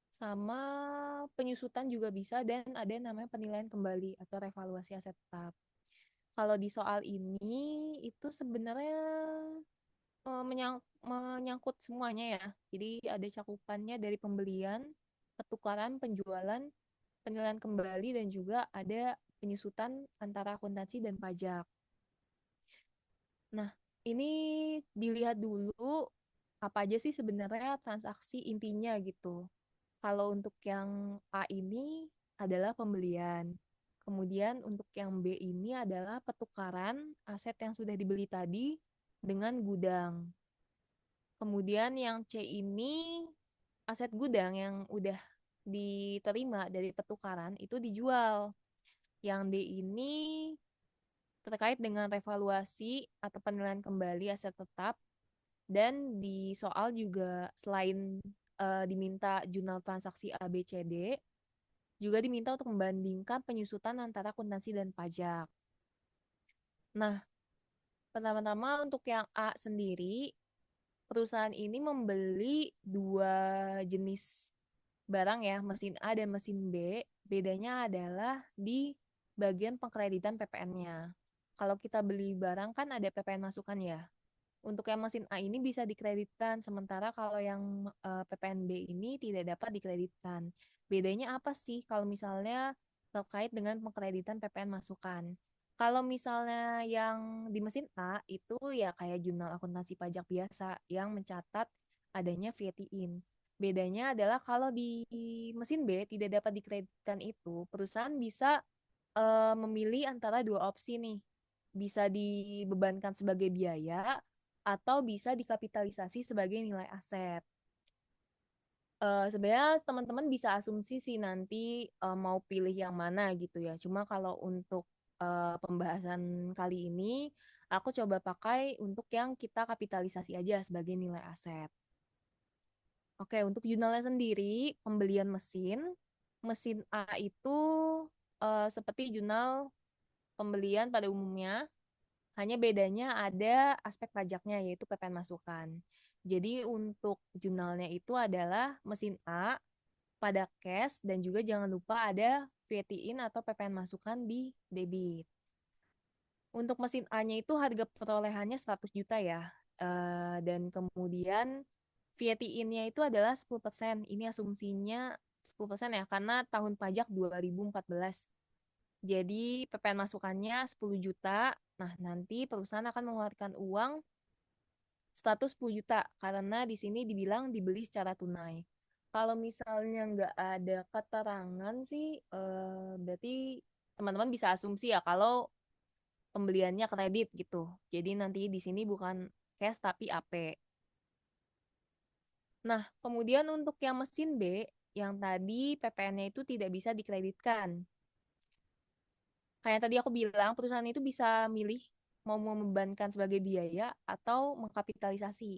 sama penyusutan juga bisa, dan ada yang namanya penilaian kembali atau revaluasi aset tetap. Kalau di soal ini itu sebenarnya menyangkut semuanya ya. Jadi ada cakupannya dari pembelian, petukaran, penjualan, penilaian kembali, dan juga ada penyusutan antara akuntansi dan pajak. Nah, ini dilihat dulu apa aja sih sebenarnya transaksi intinya gitu. Kalau untuk yang A ini adalah pembelian. Kemudian untuk yang B ini adalah petukaran aset yang sudah dibeli tadi dengan gudang. Kemudian yang C ini aset gudang yang udah diterima dari petukaran itu dijual. Yang D ini terkait dengan revaluasi atau penilaian kembali aset tetap, dan di soal juga selain diminta jurnal transaksi A, B, C, D, juga diminta untuk membandingkan penyusutan antara akuntansi dan pajak. Nah, pertama-tama untuk yang A sendiri, perusahaan ini membeli dua jenis barang ya, mesin A dan mesin B. Bedanya adalah di bagian pengkreditan PPN-nya. Kalau kita beli barang kan ada PPN masukan ya. Untuk yang mesin A ini bisa dikreditkan, sementara kalau yang PPNB ini tidak dapat dikreditkan. Bedanya apa sih kalau misalnya terkait dengan pengkreditan PPN masukan? Kalau misalnya yang di mesin A itu ya kayak jurnal akuntansi pajak biasa yang mencatat adanya VAT in. Bedanya adalah kalau di mesin B tidak dapat dikreditkan itu, perusahaan bisa memilih antara dua opsi nih. Bisa dibebankan sebagai biaya atau bisa dikapitalisasi sebagai nilai aset. Sebenarnya teman-teman bisa asumsi sih nanti mau pilih yang mana gitu ya. Cuma kalau untuk pembahasan kali ini, aku coba pakai untuk yang kita kapitalisasi aja sebagai nilai aset. Oke, untuk jurnalnya sendiri, pembelian mesin A itu seperti jurnal pembelian pada umumnya. Hanya bedanya ada aspek pajaknya yaitu PPN masukan. Jadi untuk jurnalnya itu adalah mesin A pada cash dan juga jangan lupa ada VAT in atau PPN masukan di debit. Untuk mesin A-nya itu harga perolehannya 100 juta ya. Dan kemudian VAT in-nya itu adalah 10%. Ini asumsinya 10% ya karena tahun pajak 2014. Jadi PPN masukannya 10 juta. Nah, nanti perusahaan akan mengeluarkan uang 110 juta karena di sini dibilang dibeli secara tunai. Kalau misalnya nggak ada keterangan sih, berarti teman-teman bisa asumsi ya kalau pembeliannya kredit gitu. Jadi nanti di sini bukan cash tapi AP. Nah, kemudian untuk yang mesin B, yang tadi PPN-nya itu tidak bisa dikreditkan. Kayak tadi aku bilang, perusahaan itu bisa milih mau membebankan sebagai biaya atau mengkapitalisasi.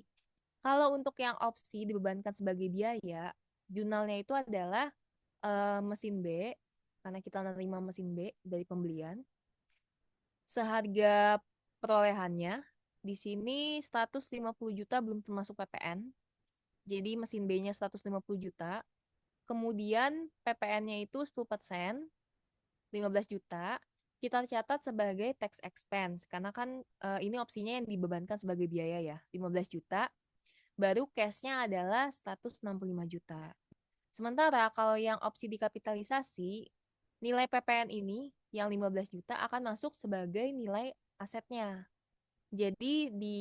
Kalau untuk yang opsi dibebankan sebagai biaya, jurnalnya itu adalah mesin B, karena kita menerima mesin B dari pembelian. Seharga perolehannya, di sini 150 juta belum termasuk PPN. Jadi mesin B-nya 150 juta. Kemudian PPN-nya itu 10%, 15 juta. Kita catat sebagai tax expense, karena kan ini opsinya yang dibebankan sebagai biaya ya, 15 juta. Baru cash-nya adalah 165 juta. Sementara kalau yang opsi dikapitalisasi, nilai PPN ini yang 15 juta akan masuk sebagai nilai asetnya. Jadi di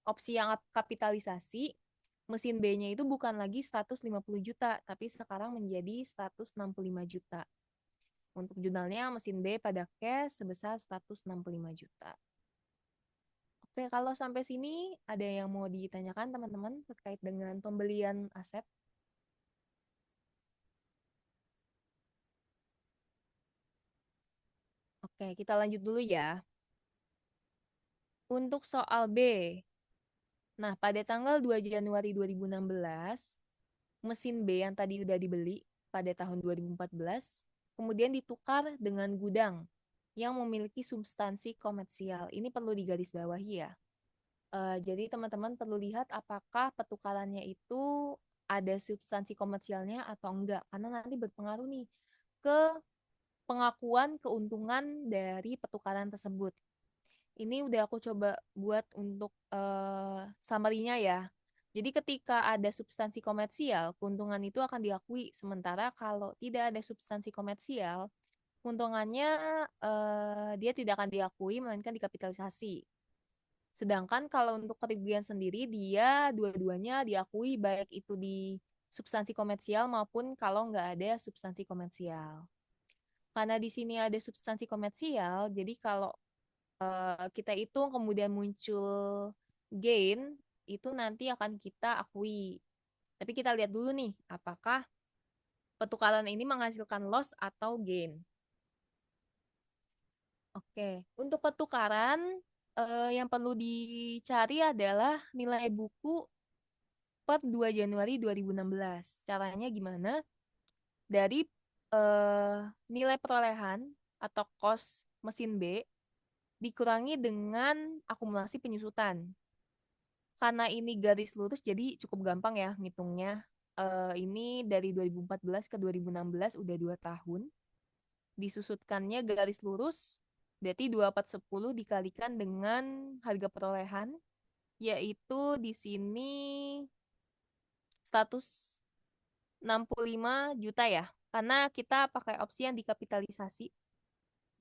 opsi yang kapitalisasi, mesin B-nya itu bukan lagi 150 juta, tapi sekarang menjadi 165 juta. Untuk jurnalnya mesin B pada cash sebesar 165 juta. Oke, kalau sampai sini ada yang mau ditanyakan teman-teman terkait dengan pembelian aset? Oke, kita lanjut dulu ya. Untuk soal B. Nah, pada tanggal 2 Januari 2016, mesin B yang tadi udah dibeli pada tahun 2014, kemudian ditukar dengan gudang yang memiliki substansi komersial. Ini perlu digarisbawahi ya. Jadi teman-teman perlu lihat apakah petukarannya itu ada substansi komersialnya atau enggak. Karena nanti berpengaruh nih ke pengakuan keuntungan dari petukaran tersebut. Ini udah aku coba buat untuk summary-nya ya. Jadi ketika ada substansi komersial, keuntungan itu akan diakui. Sementara kalau tidak ada substansi komersial, keuntungannya dia tidak akan diakui, melainkan dikapitalisasi. Sedangkan kalau untuk kerugian sendiri, dia dua-duanya diakui, baik itu di substansi komersial maupun kalau nggak ada substansi komersial. Karena di sini ada substansi komersial, jadi kalau kita hitung kemudian muncul gain, itu nanti akan kita akui. Tapi kita lihat dulu nih, apakah pertukaran ini menghasilkan loss atau gain. Oke, untuk pertukaran yang perlu dicari adalah nilai buku per 2 Januari 2016. Caranya gimana? Dari nilai perolehan atau cost mesin B dikurangi dengan akumulasi penyusutan. Karena ini garis lurus, jadi cukup gampang ya ngitungnya. Ini dari 2014 ke 2016 udah 2 tahun. Disusutkannya garis lurus, berarti 2410 dikalikan dengan harga perolehan, yaitu di sini 165 juta ya. Karena kita pakai opsi yang dikapitalisasi.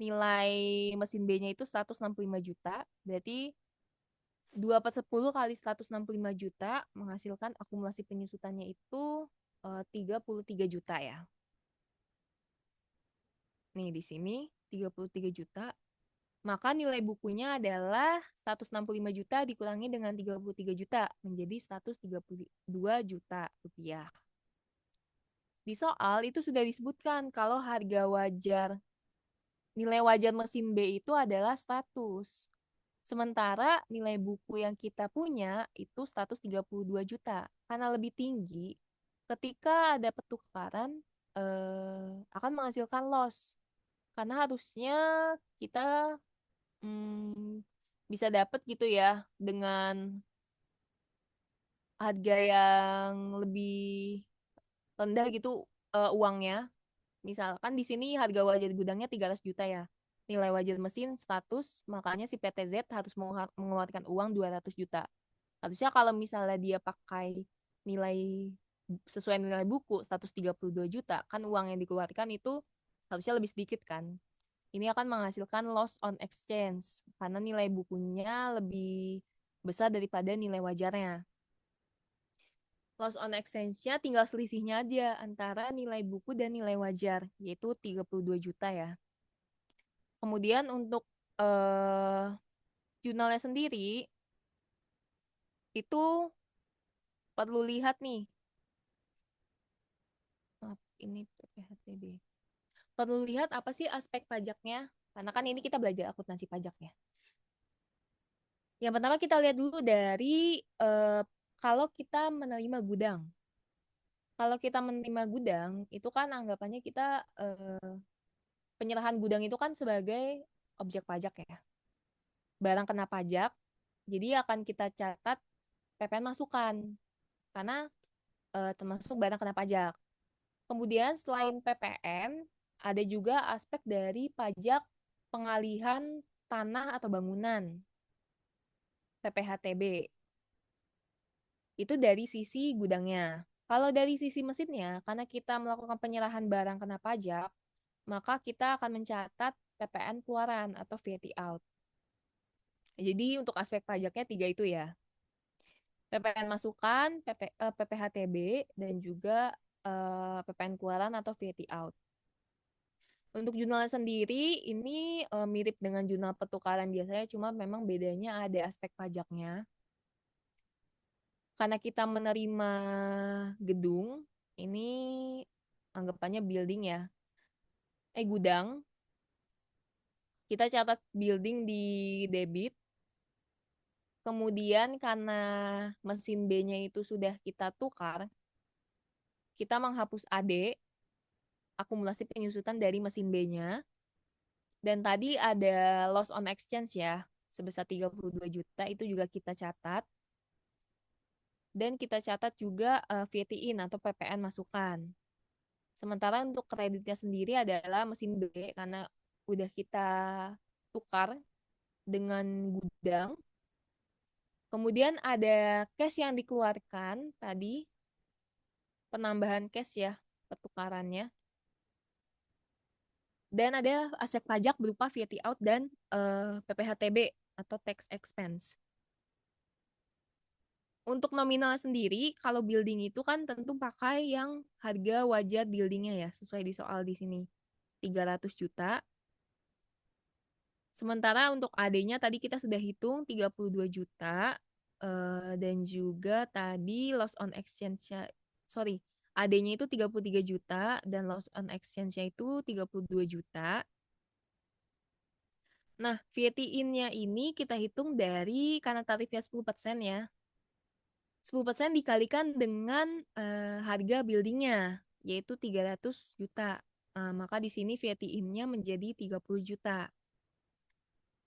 Nilai mesin B-nya itu 165 juta, berarti 2/10 kali 165 juta menghasilkan akumulasi penyusutannya itu 33 juta ya. Nih di sini 33 juta. Maka nilai bukunya adalah 165 juta dikurangi dengan 33 juta menjadi 132 juta rupiah. Di soal itu sudah disebutkan kalau harga wajar, nilai wajar mesin B itu adalah 100. Sementara nilai buku yang kita punya itu 132 juta. Karena lebih tinggi, ketika ada pertukaran akan menghasilkan loss. Karena harusnya kita bisa dapat gitu ya dengan harga yang lebih rendah gitu uangnya. Misalkan di sini harga wajar gudangnya 300 juta ya. Nilai wajar mesin 100, makanya si PTZ harus mengeluarkan uang 200 juta. Harusnya kalau misalnya dia pakai nilai sesuai nilai buku 132 juta, kan uang yang dikeluarkan itu harusnya lebih sedikit kan. Ini akan menghasilkan loss on exchange karena nilai bukunya lebih besar daripada nilai wajarnya. Loss on exchange-nya tinggal selisihnya aja antara nilai buku dan nilai wajar, yaitu 32 juta ya. Kemudian untuk jurnalnya sendiri, itu perlu lihat nih. Maaf, ini PPHTB. Perlu lihat apa sih aspek pajaknya, karena kan ini kita belajar akuntansi pajak ya. Yang pertama kita lihat dulu dari kalau kita menerima gudang. Kalau kita menerima gudang, itu kan anggapannya kita penyerahan gudang itu kan sebagai objek pajak ya. Barang kena pajak, jadi akan kita catat PPN masukan karena termasuk barang kena pajak. Kemudian selain PPN, ada juga aspek dari pajak pengalihan tanah atau bangunan, PPHTB. Itu dari sisi gudangnya. Kalau dari sisi mesinnya, karena kita melakukan penyerahan barang kena pajak, maka kita akan mencatat PPN keluaran atau VAT out. Jadi untuk aspek pajaknya 3 itu ya. PPN masukan, PPHTB, dan juga PPN keluaran atau VAT out. Untuk jurnal sendiri, ini mirip dengan jurnal pertukaran biasanya, cuma memang bedanya ada aspek pajaknya. Karena kita menerima gedung, ini anggapannya building ya. Gudang. Kita catat building di debit. Kemudian karena mesin B-nya itu sudah kita tukar, kita menghapus AD, akumulasi penyusutan dari mesin B-nya. Dan tadi ada loss on exchange ya, sebesar 32 juta, itu juga kita catat. Dan kita catat juga VAT in atau PPN masukan. Sementara untuk kreditnya sendiri adalah mesin B, karena udah kita tukar dengan gudang. Kemudian ada cash yang dikeluarkan tadi, penambahan cash ya, pertukarannya. Dan ada aspek pajak berupa VAT out dan PPHTB atau tax expense. Untuk nominal sendiri, kalau building itu kan tentu pakai yang harga wajar buildingnya ya, sesuai di soal di sini. 300 juta. Sementara untuk AD-nya tadi kita sudah hitung 32 juta. Dan juga tadi loss on exchange-nya, sorry, AD-nya itu 33 juta dan loss on exchange-nya itu 32 juta. Nah, VAT in-nya ini kita hitung dari karena tarifnya 10% ya. 10% dikalikan dengan harga buildingnya, yaitu 300 juta. Maka di sini VAT in-nya menjadi 30 juta.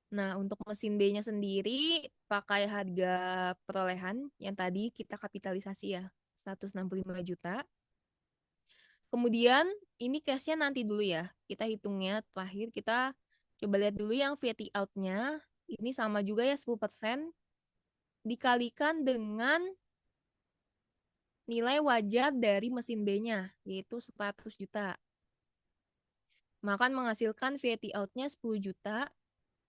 Nah, untuk mesin B-nya sendiri pakai harga perolehan yang tadi kita kapitalisasi ya, 165 juta. Kemudian ini cash-nya nanti dulu ya. Kita hitungnya terakhir kita coba lihat dulu yang VAT out-nya. Ini sama juga ya 10% dikalikan dengan nilai wajar dari mesin B-nya, yaitu 100 juta. Maka menghasilkan VAT out-nya 10 juta.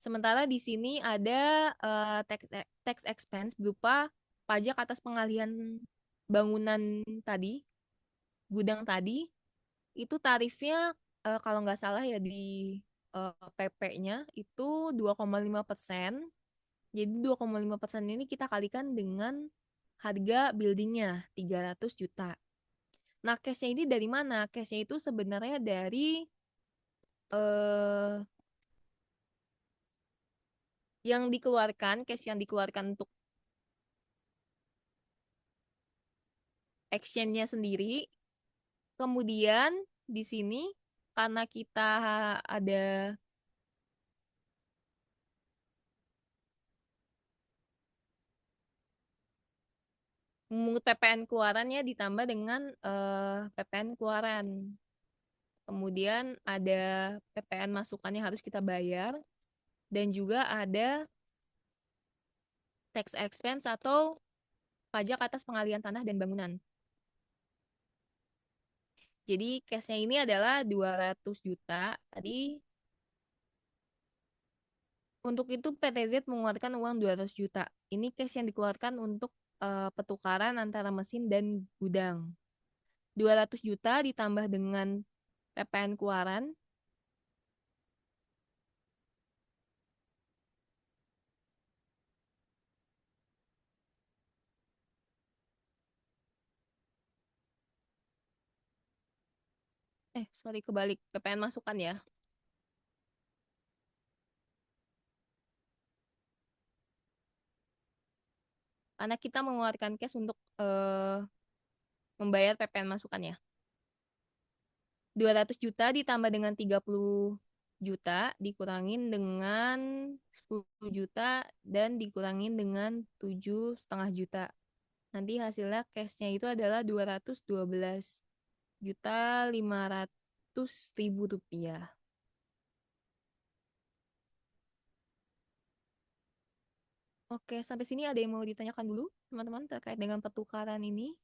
Sementara di sini ada tax expense berupa pajak atas pengalihan bangunan tadi, gudang tadi. Itu tarifnya kalau nggak salah ya di PP-nya itu 2,5%. Jadi 2,5% ini kita kalikan dengan harga buildingnya 300 juta. Nah, cash-nya ini dari mana? Cash-nya itu sebenarnya dari eh, yang dikeluarkan, cash yang dikeluarkan untuk action-nya sendiri. Kemudian di sini karena kita ada memungut PPN keluarannya ditambah dengan PPN keluaran. Kemudian ada PPN masukannya harus kita bayar dan juga ada tax expense atau pajak atas pengalihan tanah dan bangunan. Jadi case-nya ini adalah 200 juta. Tadi untuk itu PTZ mengeluarkan uang 200 juta. Ini case yang dikeluarkan untuk pertukaran antara mesin dan gudang. 200 juta ditambah dengan PPN keluaran. Sorry kebalik. PPN masukan ya. Karena kita mengeluarkan cash untuk membayar PPN masukan ya. 200 juta ditambah dengan 30 juta dikurangin dengan 10 juta dan dikurangin dengan 7,5 juta. Nanti hasilnya cashnya itu adalah 212.500.000 rupiah. Oke, sampai sini ada yang mau ditanyakan dulu, teman-teman, terkait dengan pertukaran ini?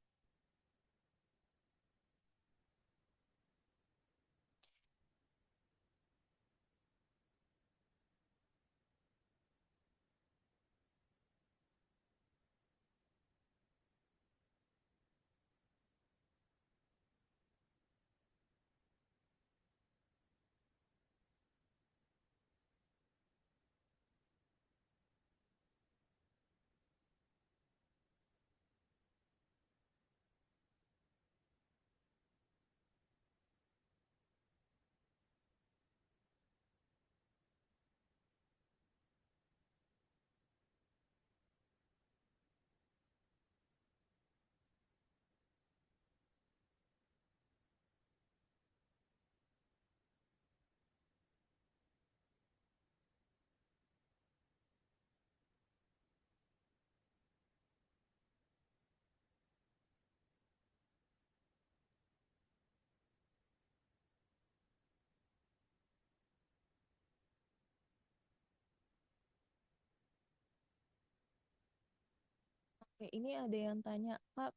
Oke, ini ada yang tanya, Kak,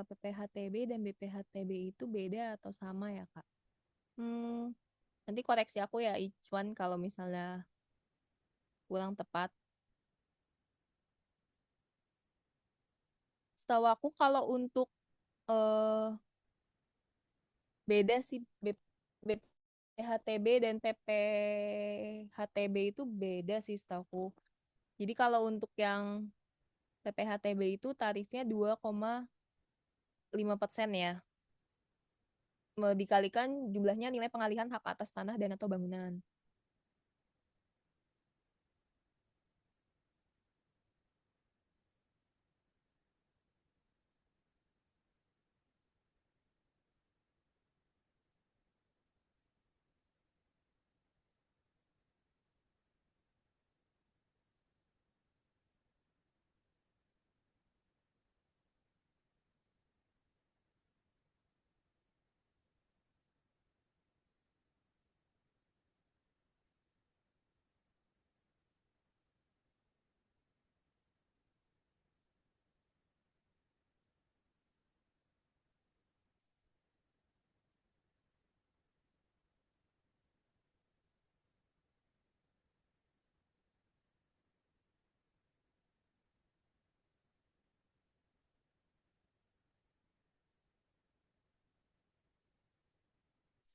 PPHTB dan BPHTB itu beda atau sama ya, Kak? Hmm, nanti koreksi aku ya, Ichwan, kalau misalnya kurang tepat. Setahu aku kalau untuk eh beda sih BPHTB dan PPHTB itu beda sih setahu. Jadi kalau untuk yang PPHTB itu tarifnya 2,5% ya. Dikalikan jumlahnya nilai pengalihan hak atas tanah dan atau bangunan.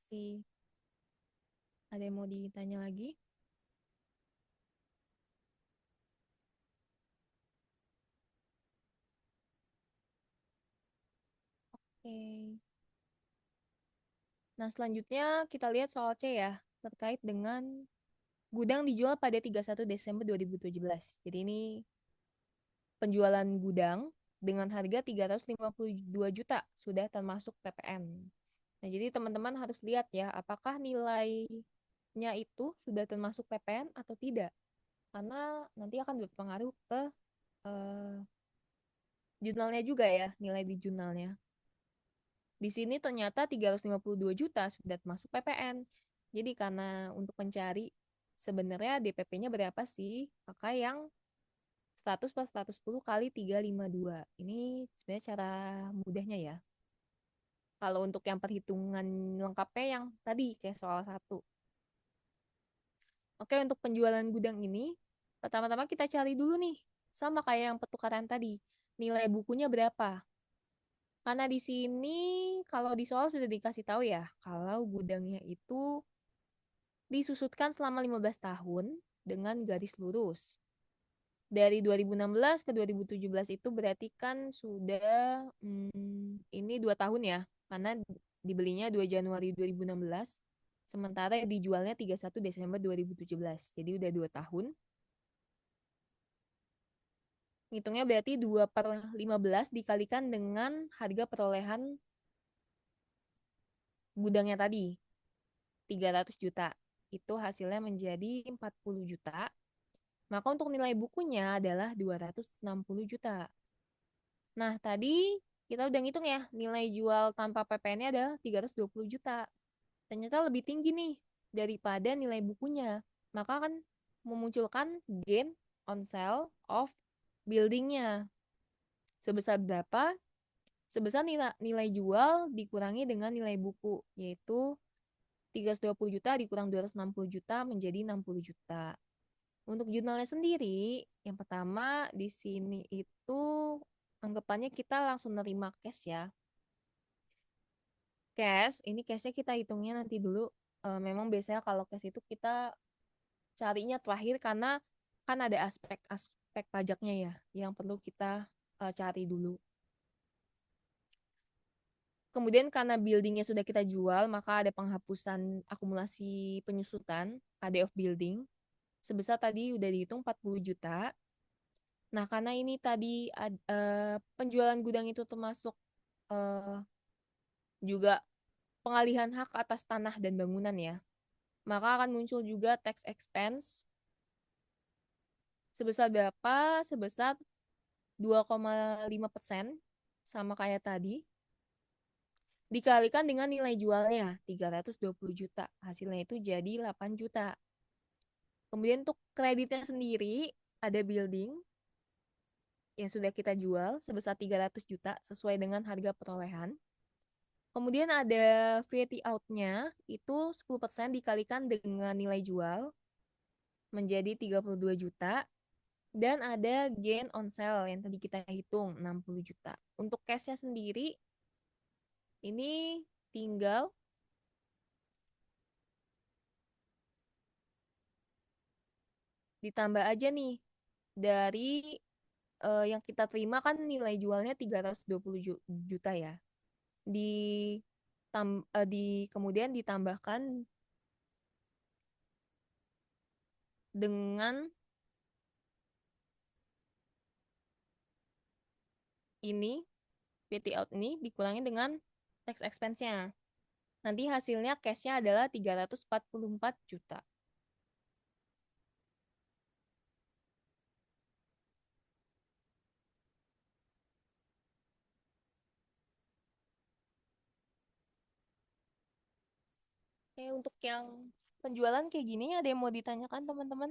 Si ada yang mau ditanya lagi? Oke. Nah, selanjutnya kita lihat soal C ya, terkait dengan gudang dijual pada 31 Desember 2017. Jadi ini penjualan gudang dengan harga 352 juta, sudah termasuk PPN. Nah, jadi teman-teman harus lihat ya, apakah nilainya itu sudah termasuk PPN atau tidak. Karena nanti akan berpengaruh ke eh, jurnalnya juga ya, nilai di jurnalnya. Di sini ternyata 352 juta sudah termasuk PPN. Jadi karena untuk mencari sebenarnya DPP-nya berapa sih, maka yang 100 plus 110 kali 352. Ini sebenarnya cara mudahnya ya. Kalau untuk yang perhitungan lengkapnya yang tadi kayak soal satu. Oke, untuk penjualan gudang ini, pertama-tama kita cari dulu nih. Sama kayak yang pertukaran tadi. Nilai bukunya berapa? Karena di sini kalau di soal sudah dikasih tahu ya, kalau gudangnya itu disusutkan selama 15 tahun dengan garis lurus. Dari 2016 ke 2017 itu berarti kan sudah ini 2 tahun ya, karena dibelinya 2 Januari 2016, sementara dijualnya 31 Desember 2017. Jadi udah 2 tahun. Hitungnya berarti 2/15 dikalikan dengan harga perolehan gudangnya tadi, 300 juta. Itu hasilnya menjadi 40 juta. Maka untuk nilai bukunya adalah 260 juta. Nah, tadi kita udah ngitung ya, nilai jual tanpa PPN-nya adalah 320 juta. Ternyata lebih tinggi nih daripada nilai bukunya. Maka akan memunculkan gain on sale of building-nya. Sebesar berapa? Sebesar nilai jual dikurangi dengan nilai buku, yaitu 320 juta dikurang 260 juta menjadi 60 juta. Untuk jurnalnya sendiri, yang pertama di sini itu anggapannya kita langsung nerima cash ya. Cash, ini cashnya kita hitungnya nanti dulu. Memang biasanya kalau cash itu kita carinya terakhir karena kan ada aspek-aspek pajaknya ya yang perlu kita cari dulu. Kemudian karena buildingnya sudah kita jual, maka ada penghapusan akumulasi penyusutan, AD of building, sebesar tadi udah dihitung 40 juta. Nah, karena ini tadi penjualan gudang itu termasuk eh, juga pengalihan hak atas tanah dan bangunan ya, maka akan muncul juga tax expense sebesar berapa? Sebesar 2,5%, sama kayak tadi, dikalikan dengan nilai jualnya 320 juta. Hasilnya itu jadi 8 juta. Kemudian untuk kreditnya sendiri, ada building, yang sudah kita jual sebesar 300 juta sesuai dengan harga perolehan. Kemudian ada VAT out-nya itu 10% dikalikan dengan nilai jual menjadi 32 juta. Dan ada gain on sale yang tadi kita hitung 60 juta. Untuk cashnya sendiri ini tinggal ditambah aja nih dari yang kita terima kan nilai jualnya 320 juta ya. Di kemudian ditambahkan dengan ini PT out ini dikurangi dengan tax expense-nya. Nanti hasilnya cash-nya adalah 344 juta. Oke, untuk yang penjualan kayak gini ada yang mau ditanyakan teman-teman?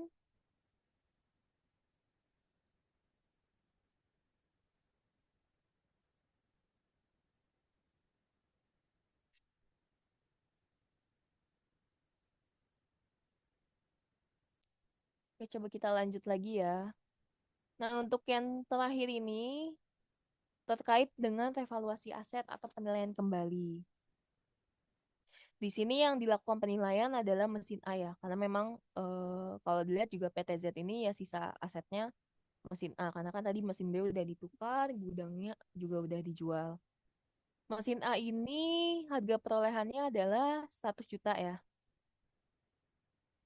Oke, coba kita lanjut lagi ya. Nah, untuk yang terakhir ini terkait dengan revaluasi aset atau penilaian kembali. Di sini yang dilakukan penilaian adalah mesin A ya, karena memang kalau dilihat juga PTZ ini ya sisa asetnya mesin A, karena kan tadi mesin B udah ditukar, gudangnya juga udah dijual. Mesin A ini harga perolehannya adalah 100 juta ya.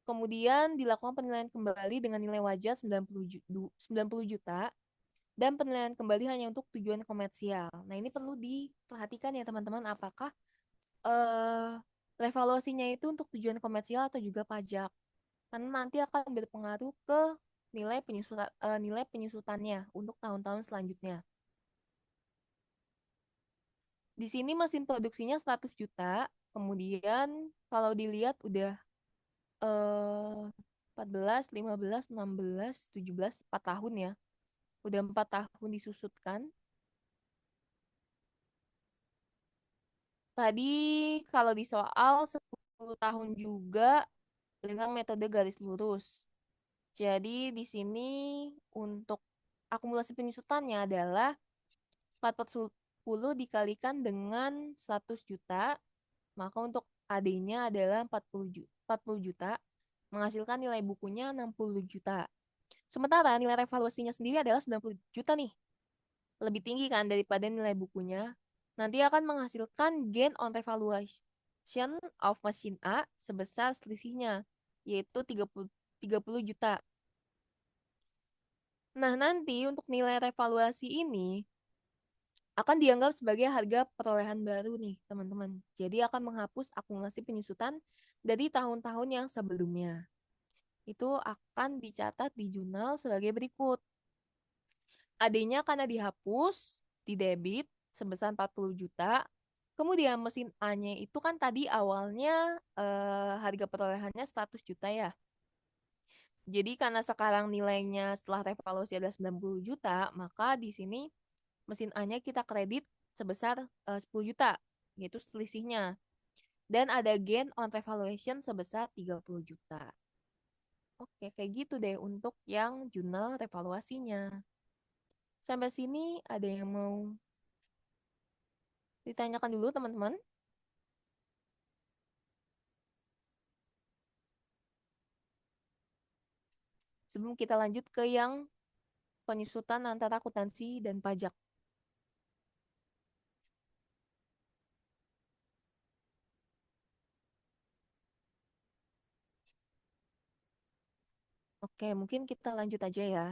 Kemudian dilakukan penilaian kembali dengan nilai wajar 90 juta dan penilaian kembali hanya untuk tujuan komersial. Nah, ini perlu diperhatikan ya teman-teman, apakah eh revaluasinya itu untuk tujuan komersial atau juga pajak. Karena nanti akan berpengaruh ke nilai penyusutannya untuk tahun-tahun selanjutnya. Di sini mesin produksinya 100 juta, kemudian kalau dilihat udah 14, 15, 16, 17, 4 tahun ya. Udah 4 tahun disusutkan. Tadi kalau di soal 10 tahun juga dengan metode garis lurus. Jadi di sini untuk akumulasi penyusutannya adalah 4/10 dikalikan dengan 100 juta, maka untuk AD-nya adalah 40 juta, menghasilkan nilai bukunya 60 juta. Sementara nilai revaluasinya sendiri adalah 90 juta nih. Lebih tinggi kan daripada nilai bukunya. Nanti akan menghasilkan gain on revaluation of machine A sebesar selisihnya, yaitu 30 juta. Nah, nanti untuk nilai revaluasi ini akan dianggap sebagai harga perolehan baru nih, teman-teman. Jadi akan menghapus akumulasi penyusutan dari tahun-tahun yang sebelumnya. Itu akan dicatat di jurnal sebagai berikut. AD-nya karena dihapus, di debit sebesar 40 juta. Kemudian mesin A-nya itu kan tadi awalnya harga perolehannya 100 juta ya. Jadi karena sekarang nilainya setelah revaluasi adalah 90 juta, maka di sini mesin A-nya kita kredit sebesar 10 juta, yaitu selisihnya. Dan ada gain on revaluation sebesar 30 juta. Oke, kayak gitu deh untuk yang jurnal revaluasinya. Sampai sini ada yang mau ditanyakan dulu teman-teman? Sebelum kita lanjut ke yang penyusutan antara akuntansi dan pajak. Oke, mungkin kita lanjut aja ya.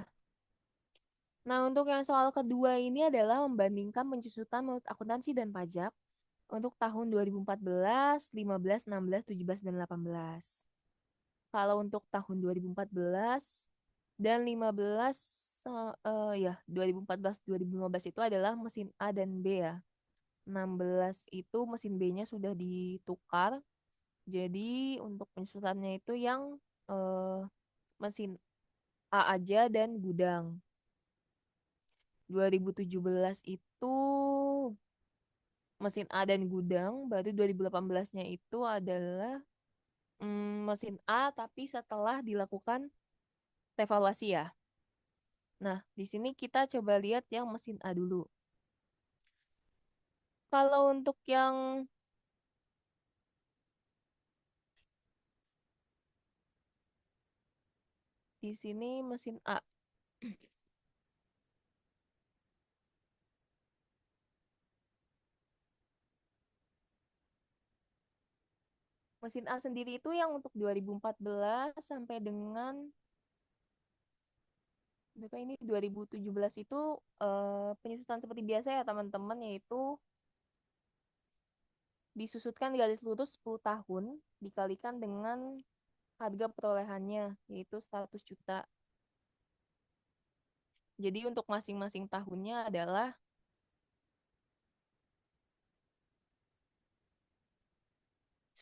Nah, untuk yang soal kedua ini adalah membandingkan penyusutan menurut akuntansi dan pajak untuk tahun 2014, 15, 16, 17, dan 18. Kalau untuk tahun 2014 dan 15, ya 2014, 2015 itu adalah mesin A dan B ya. 16 itu mesin B-nya sudah ditukar. Jadi untuk penyusutannya itu yang mesin A aja dan gudang. 2017 itu mesin A dan gudang, baru 2018-nya itu adalah mesin A tapi setelah dilakukan evaluasi ya. Nah, di sini kita coba lihat yang mesin A dulu. Kalau untuk yang di sini mesin A. Mesin A sendiri itu yang untuk 2014 sampai dengan berapa ini 2017 itu penyusutan seperti biasa ya teman-teman, yaitu disusutkan garis lurus 10 tahun dikalikan dengan harga perolehannya yaitu 100 juta. Jadi untuk masing-masing tahunnya adalah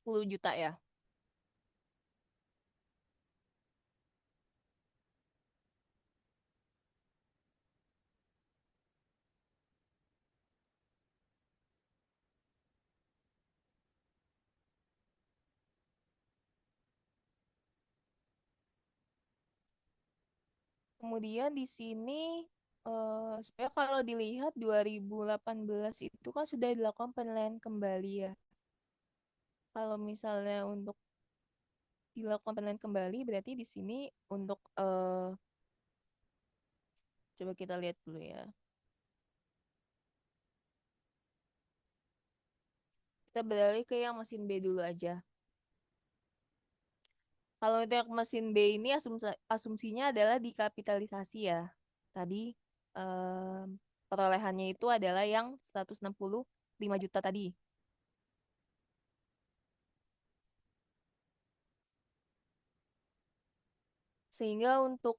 10 juta ya. Kemudian di sini sebenarnya kalau dilihat 2018 itu kan sudah dilakukan penilaian kembali ya. Kalau misalnya untuk dilakukan penilaian kembali berarti di sini untuk coba kita lihat dulu ya. Kita beralih ke yang mesin B dulu aja. Kalau untuk yang mesin B ini asumsinya adalah dikapitalisasi ya. Tadi perolehannya itu adalah yang 165 juta tadi. Sehingga untuk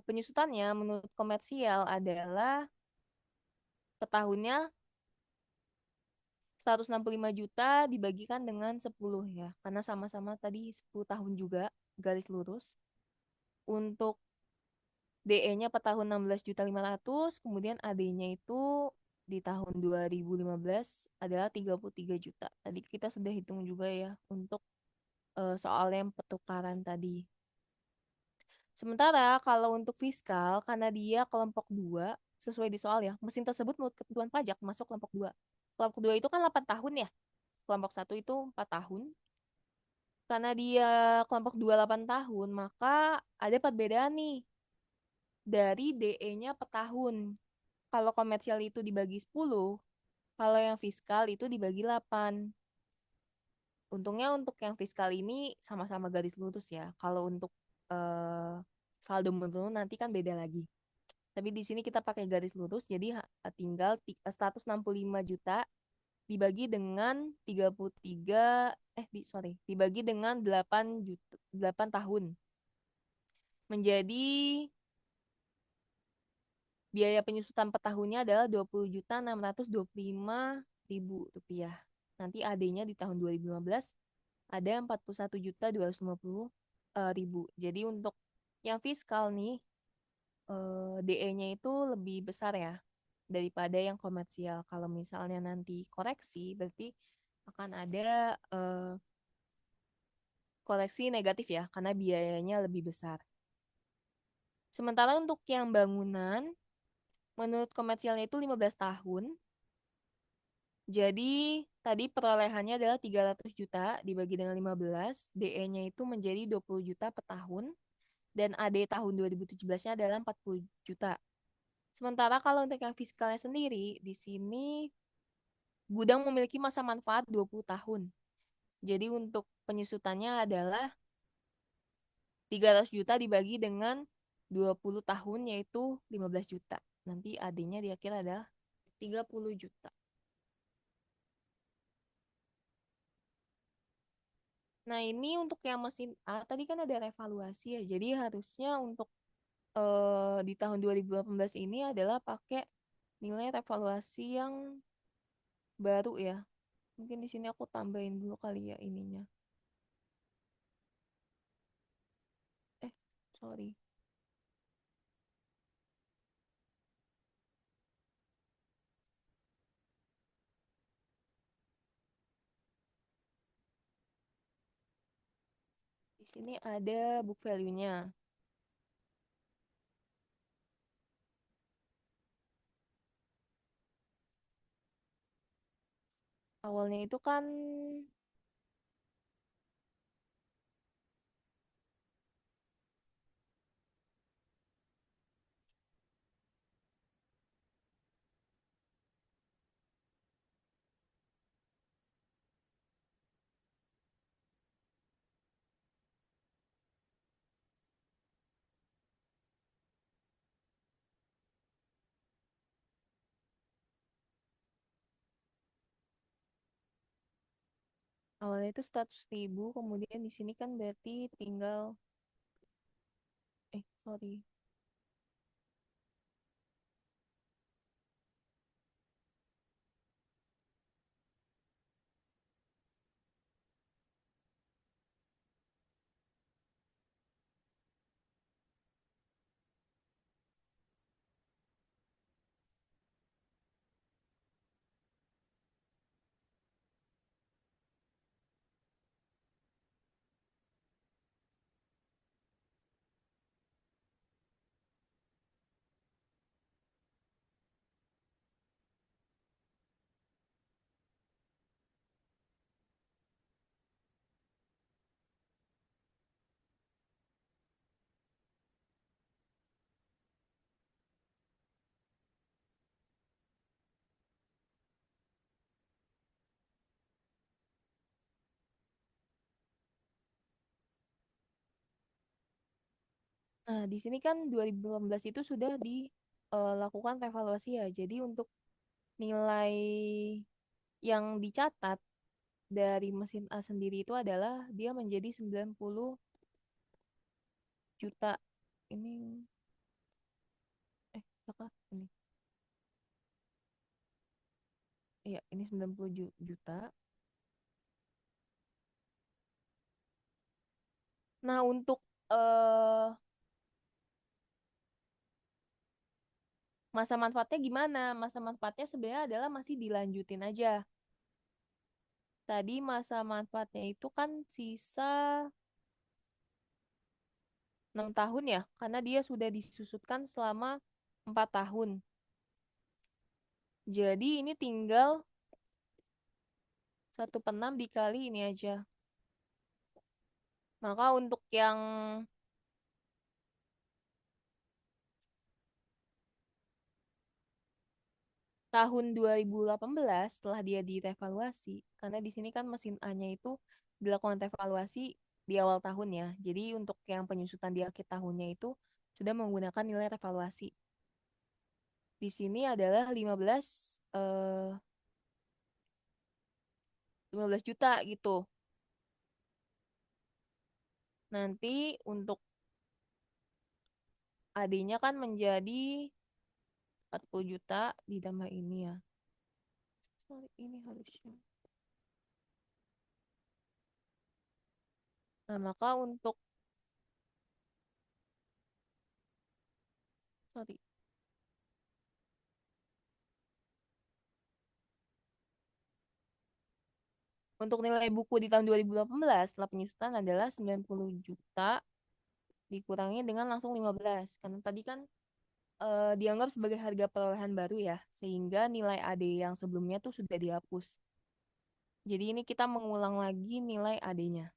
penyusutannya menurut komersial adalah per tahunnya 165 juta dibagikan dengan 10 ya. Karena sama-sama tadi 10 tahun juga garis lurus. Untuk DE-nya per tahun 16.500.000, kemudian AD-nya itu di tahun 2015 adalah 33 juta. Tadi kita sudah hitung juga ya untuk soal yang pertukaran tadi. Sementara kalau untuk fiskal, karena dia kelompok 2 sesuai di soal ya, mesin tersebut menurut ketentuan pajak masuk kelompok 2. Kelompok 2 itu kan 8 tahun ya, kelompok 1 itu 4 tahun. Karena dia kelompok 2 8 tahun, maka ada perbedaan nih dari DE-nya per tahun. Kalau komersial itu dibagi 10, kalau yang fiskal itu dibagi 8. Untungnya untuk yang fiskal ini sama-sama garis lurus ya. Kalau untuk eh, saldo menurun nanti kan beda lagi. Tapi di sini kita pakai garis lurus, jadi tinggal 165 juta dibagi dengan 33 sorry, dibagi dengan 8 juta 8 tahun. Menjadi biaya penyusutan per tahunnya adalah 20.625.000 rupiah. Nanti AD-nya di tahun 2015 ada 41.250.000. Jadi untuk yang fiskal nih DE-nya itu lebih besar ya daripada yang komersial. Kalau misalnya nanti koreksi berarti akan ada koreksi negatif ya karena biayanya lebih besar. Sementara untuk yang bangunan menurut komersialnya itu 15 tahun. Jadi tadi perolehannya adalah 300 juta dibagi dengan 15, DE-nya itu menjadi 20 juta per tahun, dan AD tahun 2017-nya adalah 40 juta. Sementara kalau untuk yang fiskalnya sendiri, di sini gudang memiliki masa manfaat 20 tahun. Jadi untuk penyusutannya adalah 300 juta dibagi dengan 20 tahun yaitu 15 juta. Nanti AD-nya di akhir adalah 30 juta. Nah, ini untuk yang mesin A tadi kan ada revaluasi ya. Jadi harusnya untuk di tahun 2018 ini adalah pakai nilai revaluasi yang baru ya. Mungkin di sini aku tambahin dulu kali ya ininya. Eh, sorry. Di sini ada book value-nya. Awalnya itu kan awalnya itu 100.000, kemudian di sini kan berarti tinggal sorry. Nah, di sini kan 2018 itu sudah dilakukan evaluasi ya. Jadi untuk nilai yang dicatat dari mesin A sendiri itu adalah dia menjadi 90 juta. Ini apakah ini? Iya, ini 90 juta. Nah, untuk eh masa manfaatnya gimana? Masa manfaatnya sebenarnya adalah masih dilanjutin aja. Tadi masa manfaatnya itu kan sisa 6 tahun ya, karena dia sudah disusutkan selama 4 tahun. Jadi ini tinggal 1/6 dikali ini aja. Maka untuk yang tahun 2018 setelah dia direvaluasi, karena di sini kan mesin A-nya itu dilakukan revaluasi di awal tahun ya. Jadi untuk yang penyusutan di akhir tahunnya itu sudah menggunakan nilai revaluasi. Di sini adalah 15 juta gitu. Nanti untuk AD-nya kan menjadi 40 juta ditambah ini ya. Sorry, ini harusnya. Nah, maka sorry, untuk nilai buku di tahun 2018 setelah penyusutan adalah 90 juta dikurangi dengan langsung 15. Karena tadi kan dianggap sebagai harga perolehan baru ya, sehingga nilai AD yang sebelumnya tuh sudah dihapus. Jadi ini kita mengulang lagi nilai AD-nya.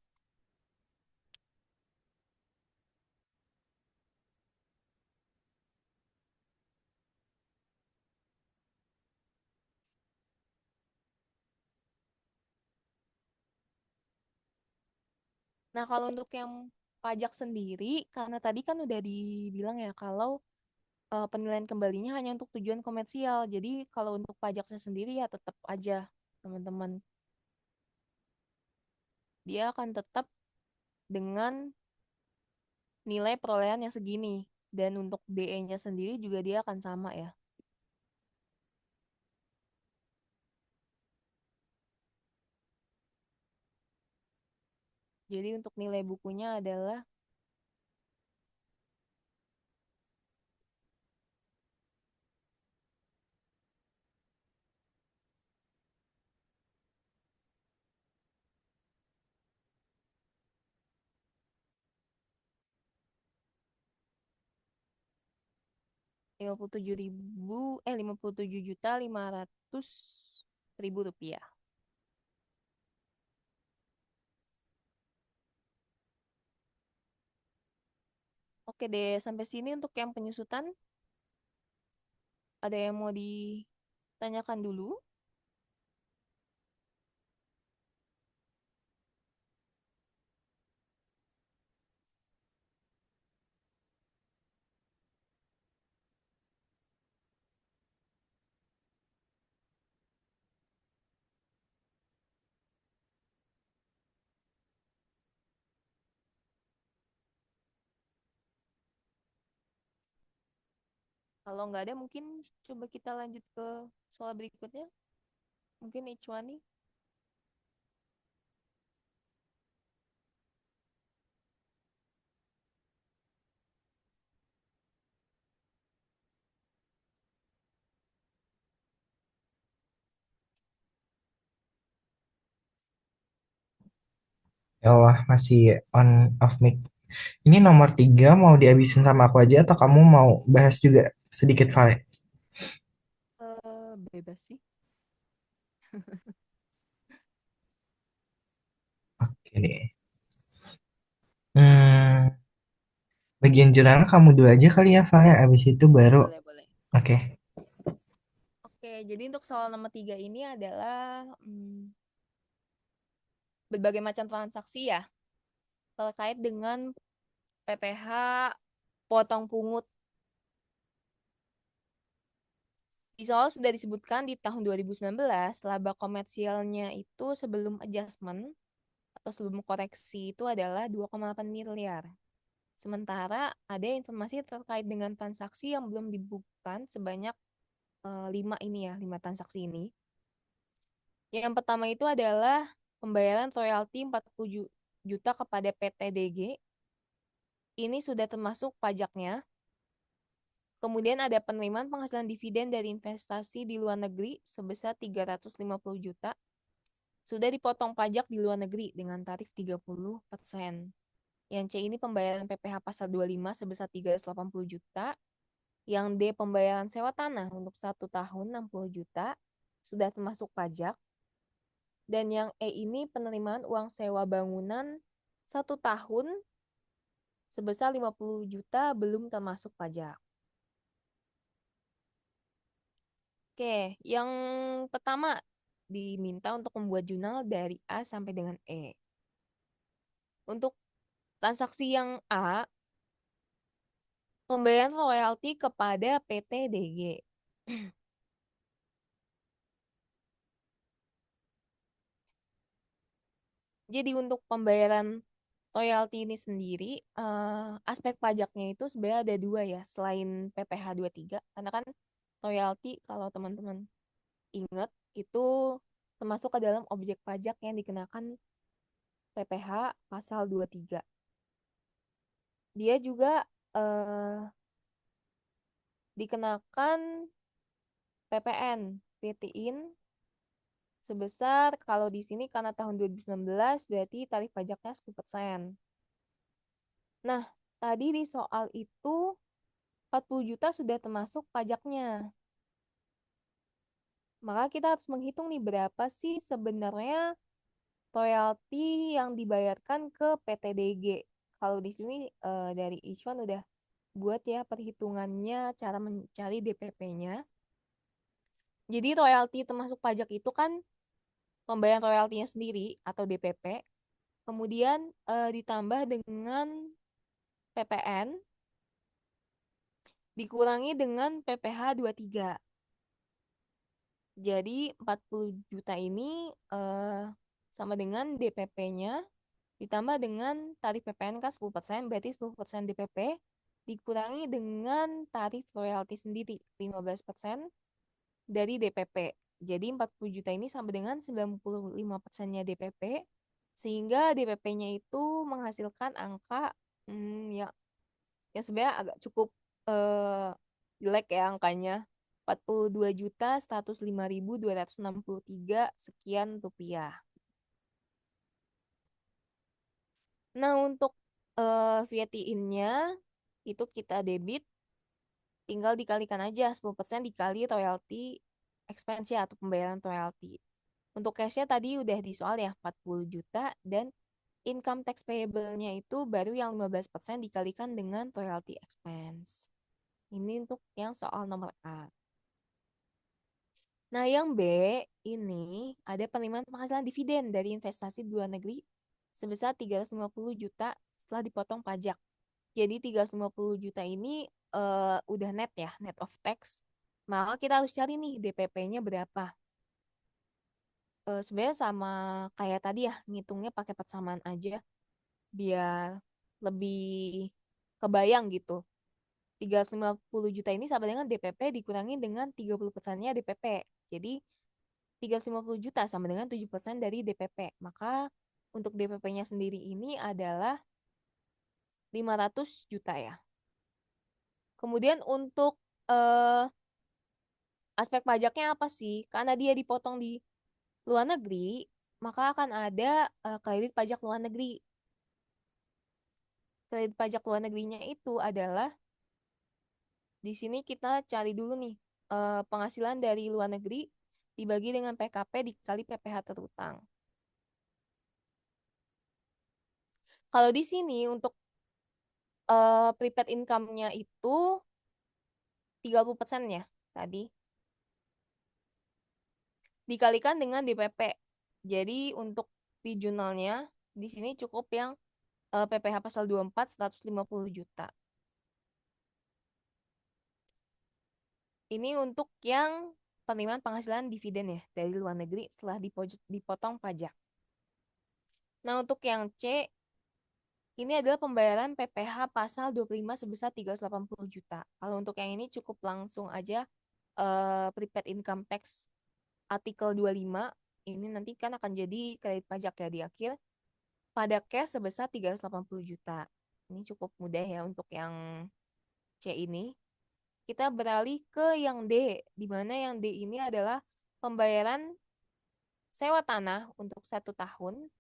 Nah, kalau untuk yang pajak sendiri, karena tadi kan udah dibilang ya kalau penilaian kembalinya hanya untuk tujuan komersial. Jadi kalau untuk pajaknya sendiri ya tetap aja teman-teman. Dia akan tetap dengan nilai perolehan yang segini. Dan untuk DE-nya sendiri juga dia akan sama ya. Jadi untuk nilai bukunya adalah Rp57.500.000 rupiah. Oke deh, sampai sini untuk yang penyusutan. Ada yang mau ditanyakan dulu? Kalau nggak ada, mungkin coba kita lanjut ke soal berikutnya. Mungkin Ichwani. Ya Allah, masih on off mic. Ini nomor 3 mau dihabisin sama aku aja atau kamu mau bahas juga sedikit, Vale? Bebas sih. Oke. Hmm, bagian jurnal kamu dulu aja kali ya, Vale. Abis itu baru. Boleh, boleh. Oke. Oke, jadi untuk soal nomor 3 ini adalah berbagai macam transaksi ya terkait dengan PPh potong pungut. Di soal sudah disebutkan di tahun 2019 laba komersialnya itu sebelum adjustment atau sebelum koreksi itu adalah 2,8 miliar. Sementara ada informasi terkait dengan transaksi yang belum dibukukan sebanyak 5 ini ya, 5 transaksi ini. Yang pertama itu adalah pembayaran royalti 40 juta kepada PT DG. Ini sudah termasuk pajaknya. Kemudian ada penerimaan penghasilan dividen dari investasi di luar negeri sebesar 350 juta. Sudah dipotong pajak di luar negeri dengan tarif 30%. Yang C ini pembayaran PPh pasal 25 sebesar 380 juta. Yang D pembayaran sewa tanah untuk 1 tahun 60 juta. Sudah termasuk pajak. Dan yang E ini penerimaan uang sewa bangunan 1 tahun sebesar 50 juta belum termasuk pajak. Oke, yang pertama diminta untuk membuat jurnal dari A sampai dengan E. Untuk transaksi yang A, pembayaran royalti kepada PT DG. Jadi untuk pembayaran royalti ini sendiri, aspek pajaknya itu sebenarnya ada dua ya, selain PPh tiga. Karena kan royalti kalau teman-teman ingat itu termasuk ke dalam objek pajak yang dikenakan PPh pasal 23. Dia juga eh, dikenakan PPN, PT-in sebesar kalau di sini karena tahun 2019 berarti tarif pajaknya 10%. Nah, tadi di soal itu 40 juta sudah termasuk pajaknya. Maka kita harus menghitung nih berapa sih sebenarnya royalti yang dibayarkan ke PT DG. Kalau di sini dari Ishwan udah buat ya perhitungannya cara mencari DPP-nya. Jadi royalti termasuk pajak itu kan pembayaran royaltinya sendiri atau DPP, kemudian ditambah dengan PPN, dikurangi dengan PPh tiga. Jadi 40 juta ini sama dengan DPP-nya ditambah dengan tarif PPN kan 10%, berarti 10% DPP dikurangi dengan tarif royalti sendiri 15% dari DPP. Jadi 40 juta ini sama dengan 95%-nya DPP, sehingga DPP-nya itu menghasilkan angka ya yang sebenarnya agak cukup eh, jelek ya angkanya. 42.105.263 sekian rupiah. Nah, untuk VAT-in-nya itu kita debit tinggal dikalikan aja 10% dikali royalty expense ya, atau pembayaran royalty. Untuk cashnya tadi udah di soal ya 40 juta, dan income tax payable-nya itu baru yang 15% dikalikan dengan royalty expense. Ini untuk yang soal nomor A. Nah, yang B ini ada penerimaan penghasilan dividen dari investasi di luar negeri sebesar 350 juta setelah dipotong pajak. Jadi 350 juta ini udah net ya, net of tax. Maka kita harus cari nih DPP-nya berapa. Sebenarnya sama kayak tadi ya, ngitungnya pakai persamaan aja biar lebih kebayang gitu. 350 juta ini sama dengan DPP dikurangi dengan 30%-nya DPP. Jadi 350 juta sama dengan 7% dari DPP. Maka untuk DPP-nya sendiri ini adalah 500 juta ya. Kemudian untuk eh, aspek pajaknya apa sih? Karena dia dipotong di luar negeri, maka akan ada kredit pajak luar negeri. Kredit pajak luar negerinya itu adalah di sini kita cari dulu nih penghasilan dari luar negeri dibagi dengan PKP dikali PPh terutang. Kalau di sini untuk prepaid income-nya itu 30% ya tadi dikalikan dengan DPP. Jadi untuk di jurnalnya di sini cukup yang PPh pasal 24 150 juta. Ini untuk yang penerimaan penghasilan dividen ya dari luar negeri setelah dipotong pajak. Nah, untuk yang C ini adalah pembayaran PPh pasal 25 sebesar 380 juta. Kalau untuk yang ini cukup langsung aja prepaid income tax artikel 25 ini nanti kan akan jadi kredit pajak ya di akhir pada cash sebesar 380 juta. Ini cukup mudah ya untuk yang C ini. Kita beralih ke yang D, di mana yang D ini adalah pembayaran sewa tanah untuk 1 tahun.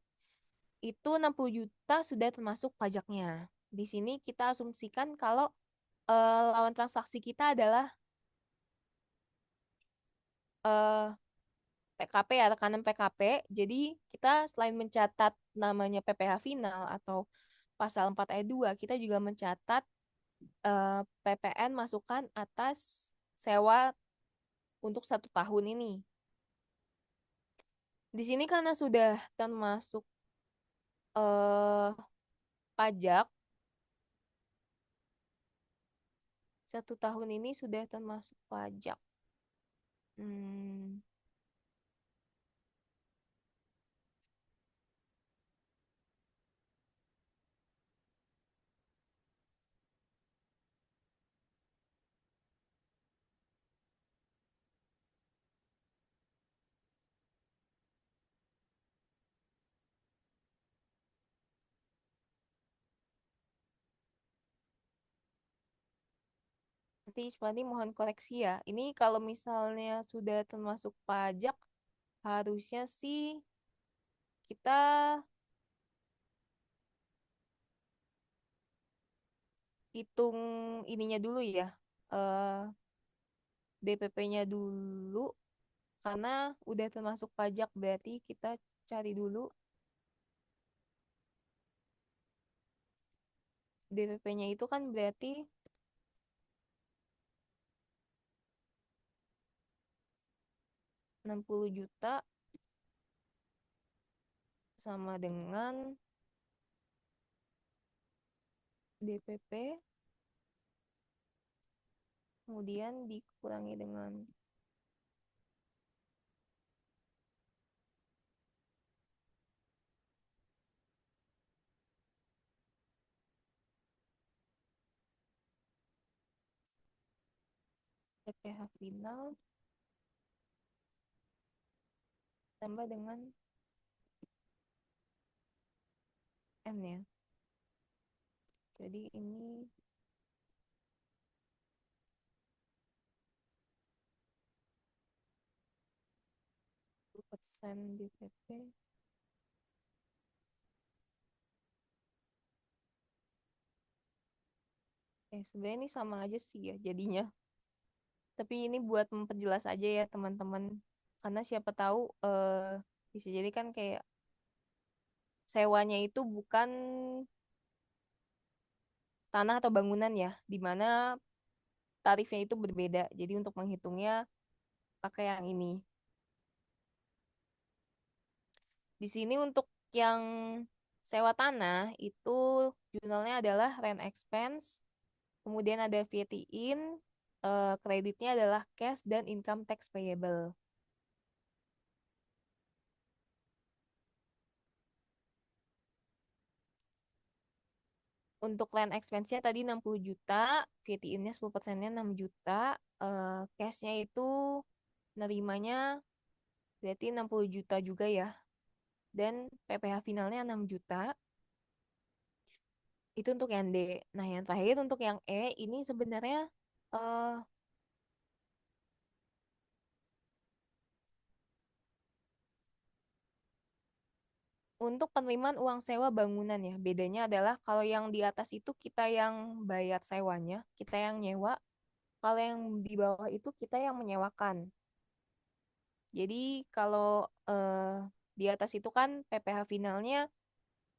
Itu 60 juta sudah termasuk pajaknya. Di sini kita asumsikan kalau lawan transaksi kita adalah eh, PKP ya, rekanan PKP. Jadi kita selain mencatat namanya PPh final atau pasal 4 ayat 2, kita juga mencatat PPN masukan atas sewa untuk 1 tahun ini. Di sini karena sudah termasuk eh, pajak, 1 tahun ini sudah termasuk pajak. Hmm, nanti mohon koreksi ya. Ini kalau misalnya sudah termasuk pajak, harusnya sih kita hitung ininya dulu ya. DPP-nya dulu karena udah termasuk pajak berarti kita cari dulu DPP-nya itu kan berarti 60 juta sama dengan DPP kemudian dikurangi dengan PPh final tambah dengan N ya. Jadi ini 10% DPP Sebenarnya ini sama aja sih ya jadinya. Tapi ini buat memperjelas aja ya teman-teman. Karena siapa tahu bisa jadi kan kayak sewanya itu bukan tanah atau bangunan ya, di mana tarifnya itu berbeda. Jadi untuk menghitungnya pakai yang ini. Di sini untuk yang sewa tanah itu jurnalnya adalah rent expense, kemudian ada VAT in, kreditnya adalah cash dan income tax payable. Untuk land expense-nya tadi 60 juta, VAT in-nya 10%-nya 6 juta, cash-nya itu nerimanya berarti 60 juta juga ya. Dan PPh finalnya 6 juta. Itu untuk yang D. Nah, yang terakhir untuk yang E ini sebenarnya eh untuk penerimaan uang sewa bangunan ya. Bedanya adalah kalau yang di atas itu kita yang bayar sewanya, kita yang nyewa. Kalau yang di bawah itu kita yang menyewakan. Jadi kalau di atas itu kan PPh finalnya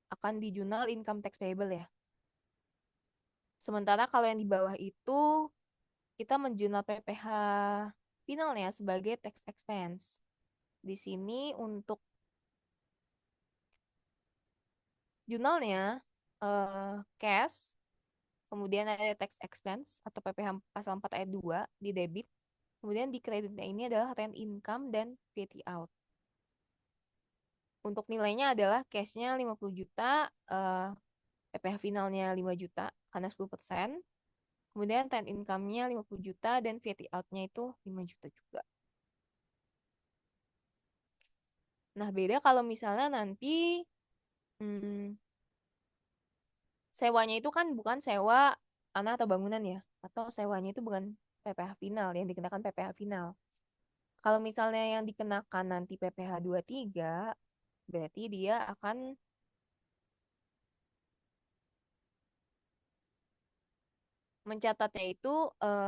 akan di jurnal income tax payable ya. Sementara kalau yang di bawah itu kita menjurnal PPh finalnya sebagai tax expense. Di sini untuk jurnalnya cash, kemudian ada tax expense atau PPh pasal 4 ayat 2 di debit, kemudian di kreditnya ini adalah rent income dan VAT out. Untuk nilainya adalah cashnya 50 juta, PPh finalnya 5 juta karena 10%. Kemudian rent income-nya 50 juta dan VAT out-nya itu 5 juta juga. Nah, beda kalau misalnya nanti hmm, sewanya itu kan bukan sewa tanah atau bangunan ya, atau sewanya itu bukan PPh final yang dikenakan PPh final. Kalau misalnya yang dikenakan nanti PPh 23, berarti dia akan mencatatnya itu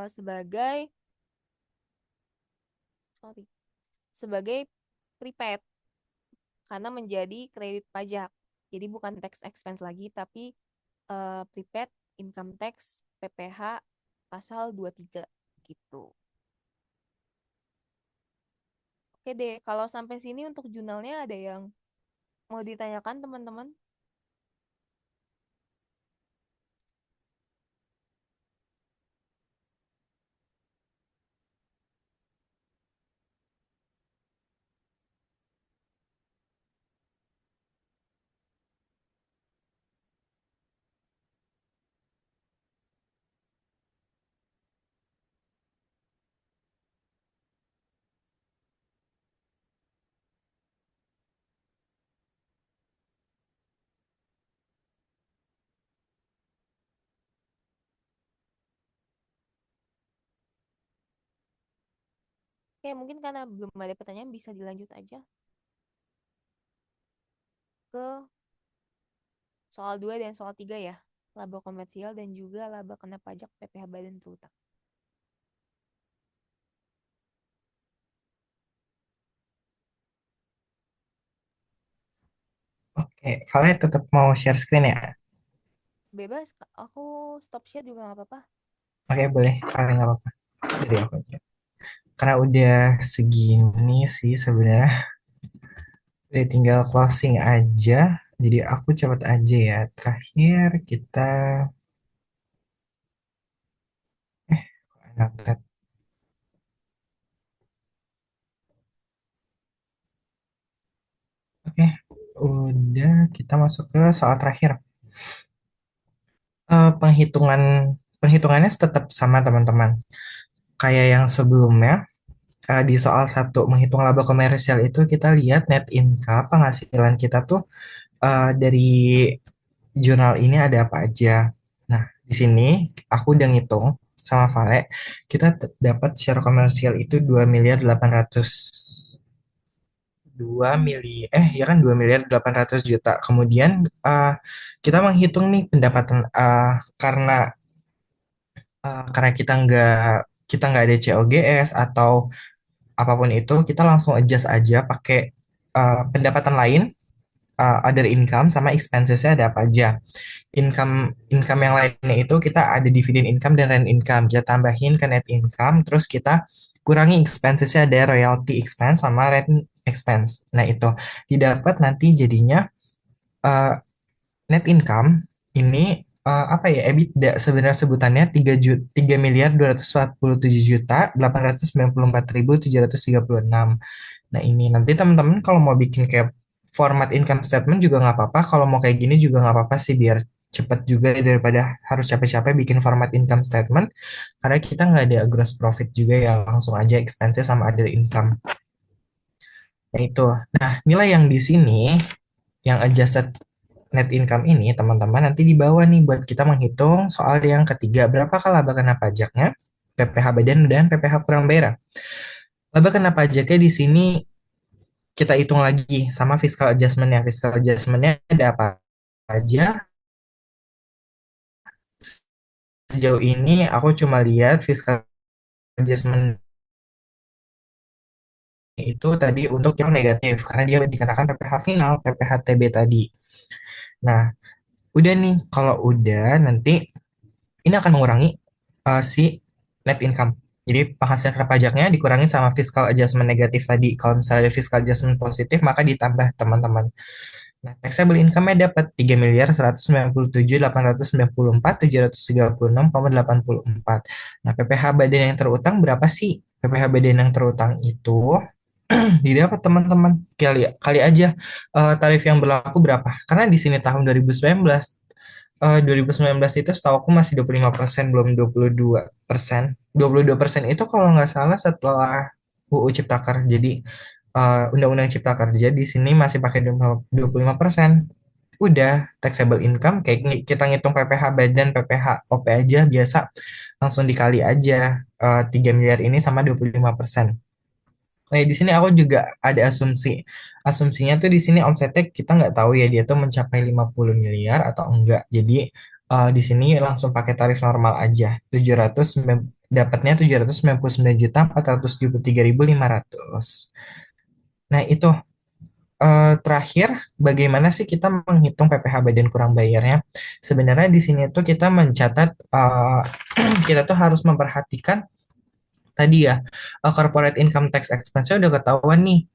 sebagai sorry, sebagai prepaid karena menjadi kredit pajak. Jadi bukan tax expense lagi tapi prepaid income tax PPh pasal 23 gitu. Oke deh, kalau sampai sini untuk jurnalnya ada yang mau ditanyakan teman-teman? Oke, mungkin karena belum ada pertanyaan bisa dilanjut aja ke soal 2 dan soal 3 ya. Laba komersial dan juga laba kena pajak PPh Badan Terutama. Oke, Vale tetap mau share screen ya? Bebas, aku stop share juga nggak apa-apa. Oke, boleh. Vale nggak apa-apa. Jadi aku aja. Karena udah segini sih sebenarnya. Udah tinggal closing aja. Jadi aku cepet aja ya. Terakhir kita... kok enak tab. Oke, udah kita masuk ke soal terakhir. Penghitungan penghitungannya tetap sama teman-teman. Kayak yang sebelumnya, di soal satu menghitung laba komersial itu kita lihat net income penghasilan kita tuh dari jurnal ini ada apa aja. Nah, di sini aku udah ngitung sama Vale, kita dapat share komersial itu 2 miliar 800 juta. Kemudian kita menghitung nih pendapatan karena karena kita nggak ada COGS atau apapun itu, kita langsung adjust aja pakai pendapatan lain, other income sama expenses-nya ada apa aja. Income income yang lainnya itu kita ada dividend income dan rent income. Kita tambahin ke net income, terus kita kurangi expenses-nya ada royalty expense sama rent expense. Nah, itu didapat nanti jadinya eh, net income ini apa ya, EBITDA sebenarnya sebutannya 3 miliar 247 juta 894.736. Nah, ini nanti teman-teman kalau mau bikin kayak format income statement juga nggak apa-apa. Kalau mau kayak gini juga nggak apa-apa sih, biar cepet juga daripada harus capek-capek bikin format income statement. Karena kita nggak ada gross profit juga ya, langsung aja expenses sama other income. Nah, itu. Nah, nilai yang di sini, yang adjusted net income ini, teman-teman, nanti dibawa nih buat kita menghitung soal yang ketiga. Berapakah laba kena pajaknya, PPh badan, dan PPh kurang bayar. Laba kena pajaknya di sini kita hitung lagi sama fiscal adjustment-nya. Fiscal adjustment-nya ada apa aja? Sejauh ini aku cuma lihat fiscal adjustment itu tadi untuk yang negatif karena dia dikenakan PPh final, PPh TB tadi. Nah, udah nih, kalau udah nanti ini akan mengurangi si net income. Jadi penghasilan kena pajaknya dikurangi sama fiscal adjustment negatif tadi. Kalau misalnya ada fiscal adjustment positif, maka ditambah teman-teman. Nah, taxable income-nya dapat 3.197.894.736,84. Nah, PPh badan yang terutang berapa sih? PPh badan yang terutang itu didapat teman-teman. Kali kali aja tarif yang berlaku berapa? Karena di sini tahun 2019, 2019 itu setahu aku masih 25%, belum 22%. 22% itu kalau nggak salah setelah UU Cipta Kerja. Jadi Undang-Undang Cipta Kerja di sini masih pakai 25%. Udah taxable income kayak kita ngitung PPh badan, PPh OP aja biasa, langsung dikali aja 3 miliar ini sama 25%. Nah, di sini aku juga ada asumsi. Asumsinya tuh di sini omsetnya kita nggak tahu ya dia tuh mencapai 50 miliar atau enggak. Jadi di sini langsung pakai tarif normal aja. 700 dapatnya 799.473.500. Nah, itu terakhir bagaimana sih kita menghitung PPh badan kurang bayarnya? Sebenarnya di sini tuh kita mencatat kita tuh harus memperhatikan tadi ya, corporate income tax expense udah ketahuan nih.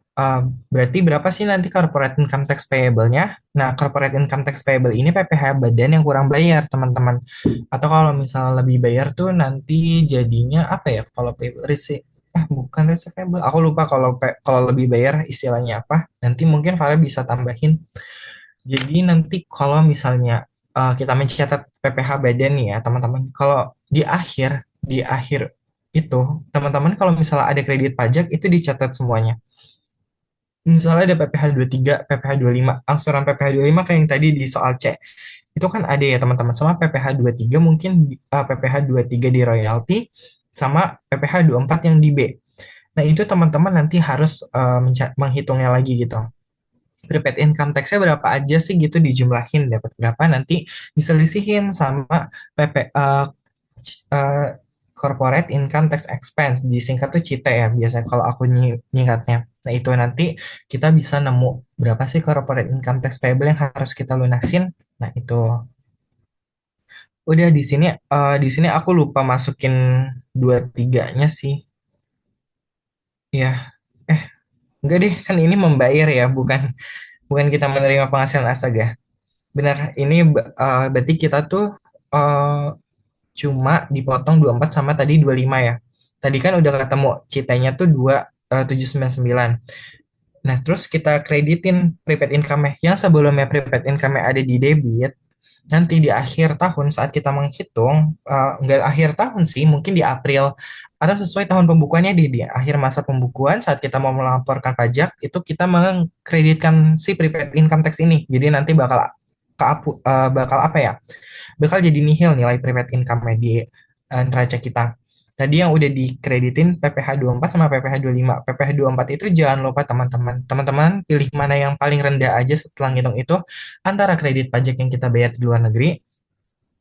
Berarti berapa sih nanti corporate income tax payable-nya? Nah, corporate income tax payable ini PPh badan yang kurang bayar, teman-teman. Atau kalau misalnya lebih bayar tuh nanti jadinya apa ya? Kalau payable bukan receivable. Aku lupa kalau lebih bayar istilahnya apa. Nanti mungkin Vale bisa tambahin. Jadi nanti kalau misalnya kita mencatat PPh badan nih ya, teman-teman. Kalau di akhir itu, teman-teman kalau misalnya ada kredit pajak itu dicatat semuanya. Misalnya ada PPh 23, PPh 25, angsuran PPh 25 kayak yang tadi di soal C. Itu kan ada ya teman-teman, sama PPh 23 mungkin PPh 23 di royalti sama PPh 24 yang di B. Nah, itu teman-teman nanti harus menghitungnya lagi gitu. Prepaid income tax-nya berapa aja sih gitu, dijumlahin dapat berapa, nanti diselisihin sama PP eh, corporate income tax expense, disingkat tuh CITE ya biasanya kalau aku nyingkatnya. Nah, itu nanti kita bisa nemu berapa sih corporate income tax payable yang harus kita lunasin. Nah, itu udah di sini aku lupa masukin dua tiganya sih. Ya, eh enggak deh, kan ini membayar ya, bukan bukan kita menerima penghasilan astaga. Benar, ini berarti kita tuh eh, cuma dipotong 24 sama tadi 25 ya. Tadi kan udah ketemu citanya tuh 2.799. Nah, terus kita kreditin prepaid income-nya. Yang sebelumnya prepaid income-nya ada di debit, nanti di akhir tahun saat kita menghitung, nggak akhir tahun sih, mungkin di April, atau sesuai tahun pembukuannya di akhir masa pembukuan saat kita mau melaporkan pajak, itu kita mengkreditkan si prepaid income tax ini. Jadi nanti bakal apa ya? Bakal jadi nihil nilai prepaid income di neraca kita. Tadi yang udah dikreditin PPh 24 sama PPh 25. PPh 24 itu jangan lupa teman-teman. Teman-teman pilih mana yang paling rendah aja setelah ngitung itu, antara kredit pajak yang kita bayar di luar negeri,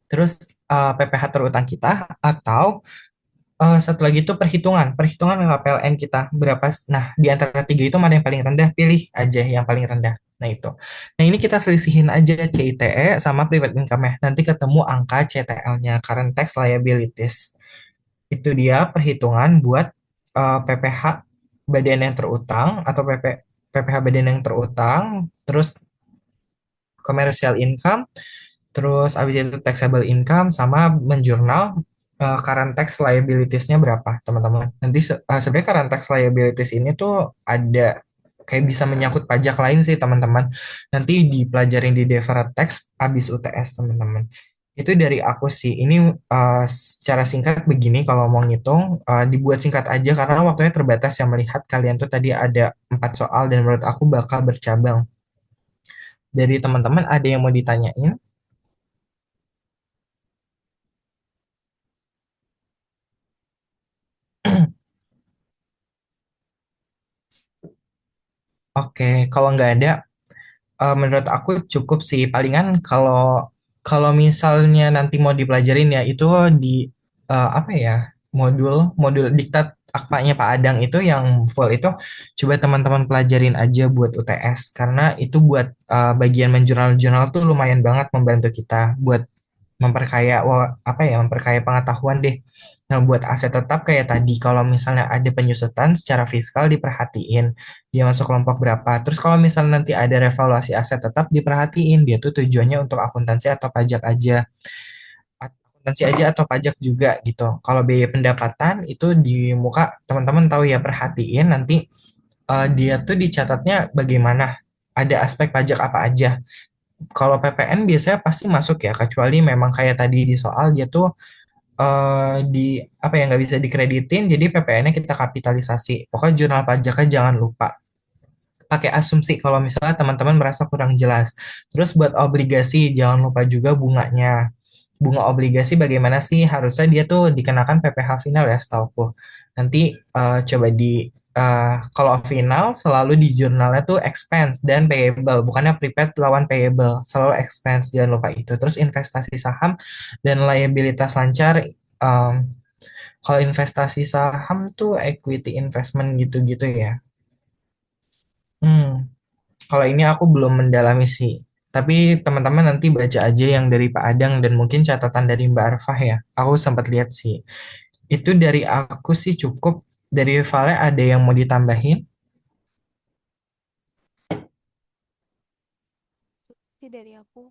terus PPh terutang kita, atau satu lagi itu perhitungan, perhitungan PLN kita berapa. Nah, di antara tiga itu mana yang paling rendah? Pilih aja yang paling rendah. Nah, itu. Nah, ini kita selisihin aja CITE sama private income-nya. Nanti ketemu angka CTL-nya, current tax liabilities. Itu dia perhitungan buat PPh badan yang terutang atau PPh badan yang terutang, terus commercial income, terus habis itu taxable income sama menjurnal current tax liabilities-nya berapa, teman-teman. Nanti sebenarnya current tax liabilities ini tuh ada kayak bisa menyangkut pajak lain sih, teman-teman. Nanti dipelajarin di deferred tax habis UTS, teman-teman. Itu dari aku sih. Ini secara singkat begini kalau mau ngitung, dibuat singkat aja karena waktunya terbatas yang melihat kalian tuh tadi ada 4 soal dan menurut aku bakal bercabang. Dari teman-teman ada yang mau ditanyain? Oke, kalau nggak ada, menurut aku cukup sih. Palingan kalau kalau misalnya nanti mau dipelajarin ya itu di apa ya, modul modul diktat akpanya Pak Adang itu yang full itu coba teman-teman pelajarin aja buat UTS karena itu buat bagian menjurnal-jurnal tuh lumayan banget membantu kita buat memperkaya apa ya, memperkaya pengetahuan deh. Nah, buat aset tetap kayak tadi kalau misalnya ada penyusutan secara fiskal diperhatiin dia masuk kelompok berapa. Terus kalau misalnya nanti ada revaluasi aset tetap diperhatiin dia tuh tujuannya untuk akuntansi atau pajak aja. Akuntansi aja atau pajak juga gitu. Kalau biaya pendapatan itu di muka teman-teman tahu ya, perhatiin nanti dia tuh dicatatnya bagaimana. Ada aspek pajak apa aja. Kalau PPN biasanya pasti masuk ya, kecuali memang kayak tadi di soal dia tuh di apa ya nggak bisa dikreditin, jadi PPN-nya kita kapitalisasi. Pokoknya jurnal pajaknya jangan lupa. Pakai asumsi kalau misalnya teman-teman merasa kurang jelas. Terus buat obligasi jangan lupa juga bunganya. Bunga obligasi bagaimana sih? Harusnya dia tuh dikenakan PPh final ya setauku. Nanti coba di kalau final selalu di jurnalnya tuh expense dan payable, bukannya prepaid lawan payable, selalu expense, jangan lupa itu. Terus investasi saham dan liabilitas lancar. em, Kalau investasi saham tuh equity investment gitu-gitu ya. Hmm, Kalau ini aku belum mendalami sih. Tapi teman-teman nanti baca aja yang dari Pak Adang dan mungkin catatan dari Mbak Arfah ya. Aku sempat lihat sih. Itu dari aku sih cukup. Dari Vale ada yang mau ditambahin? Sih dari aku.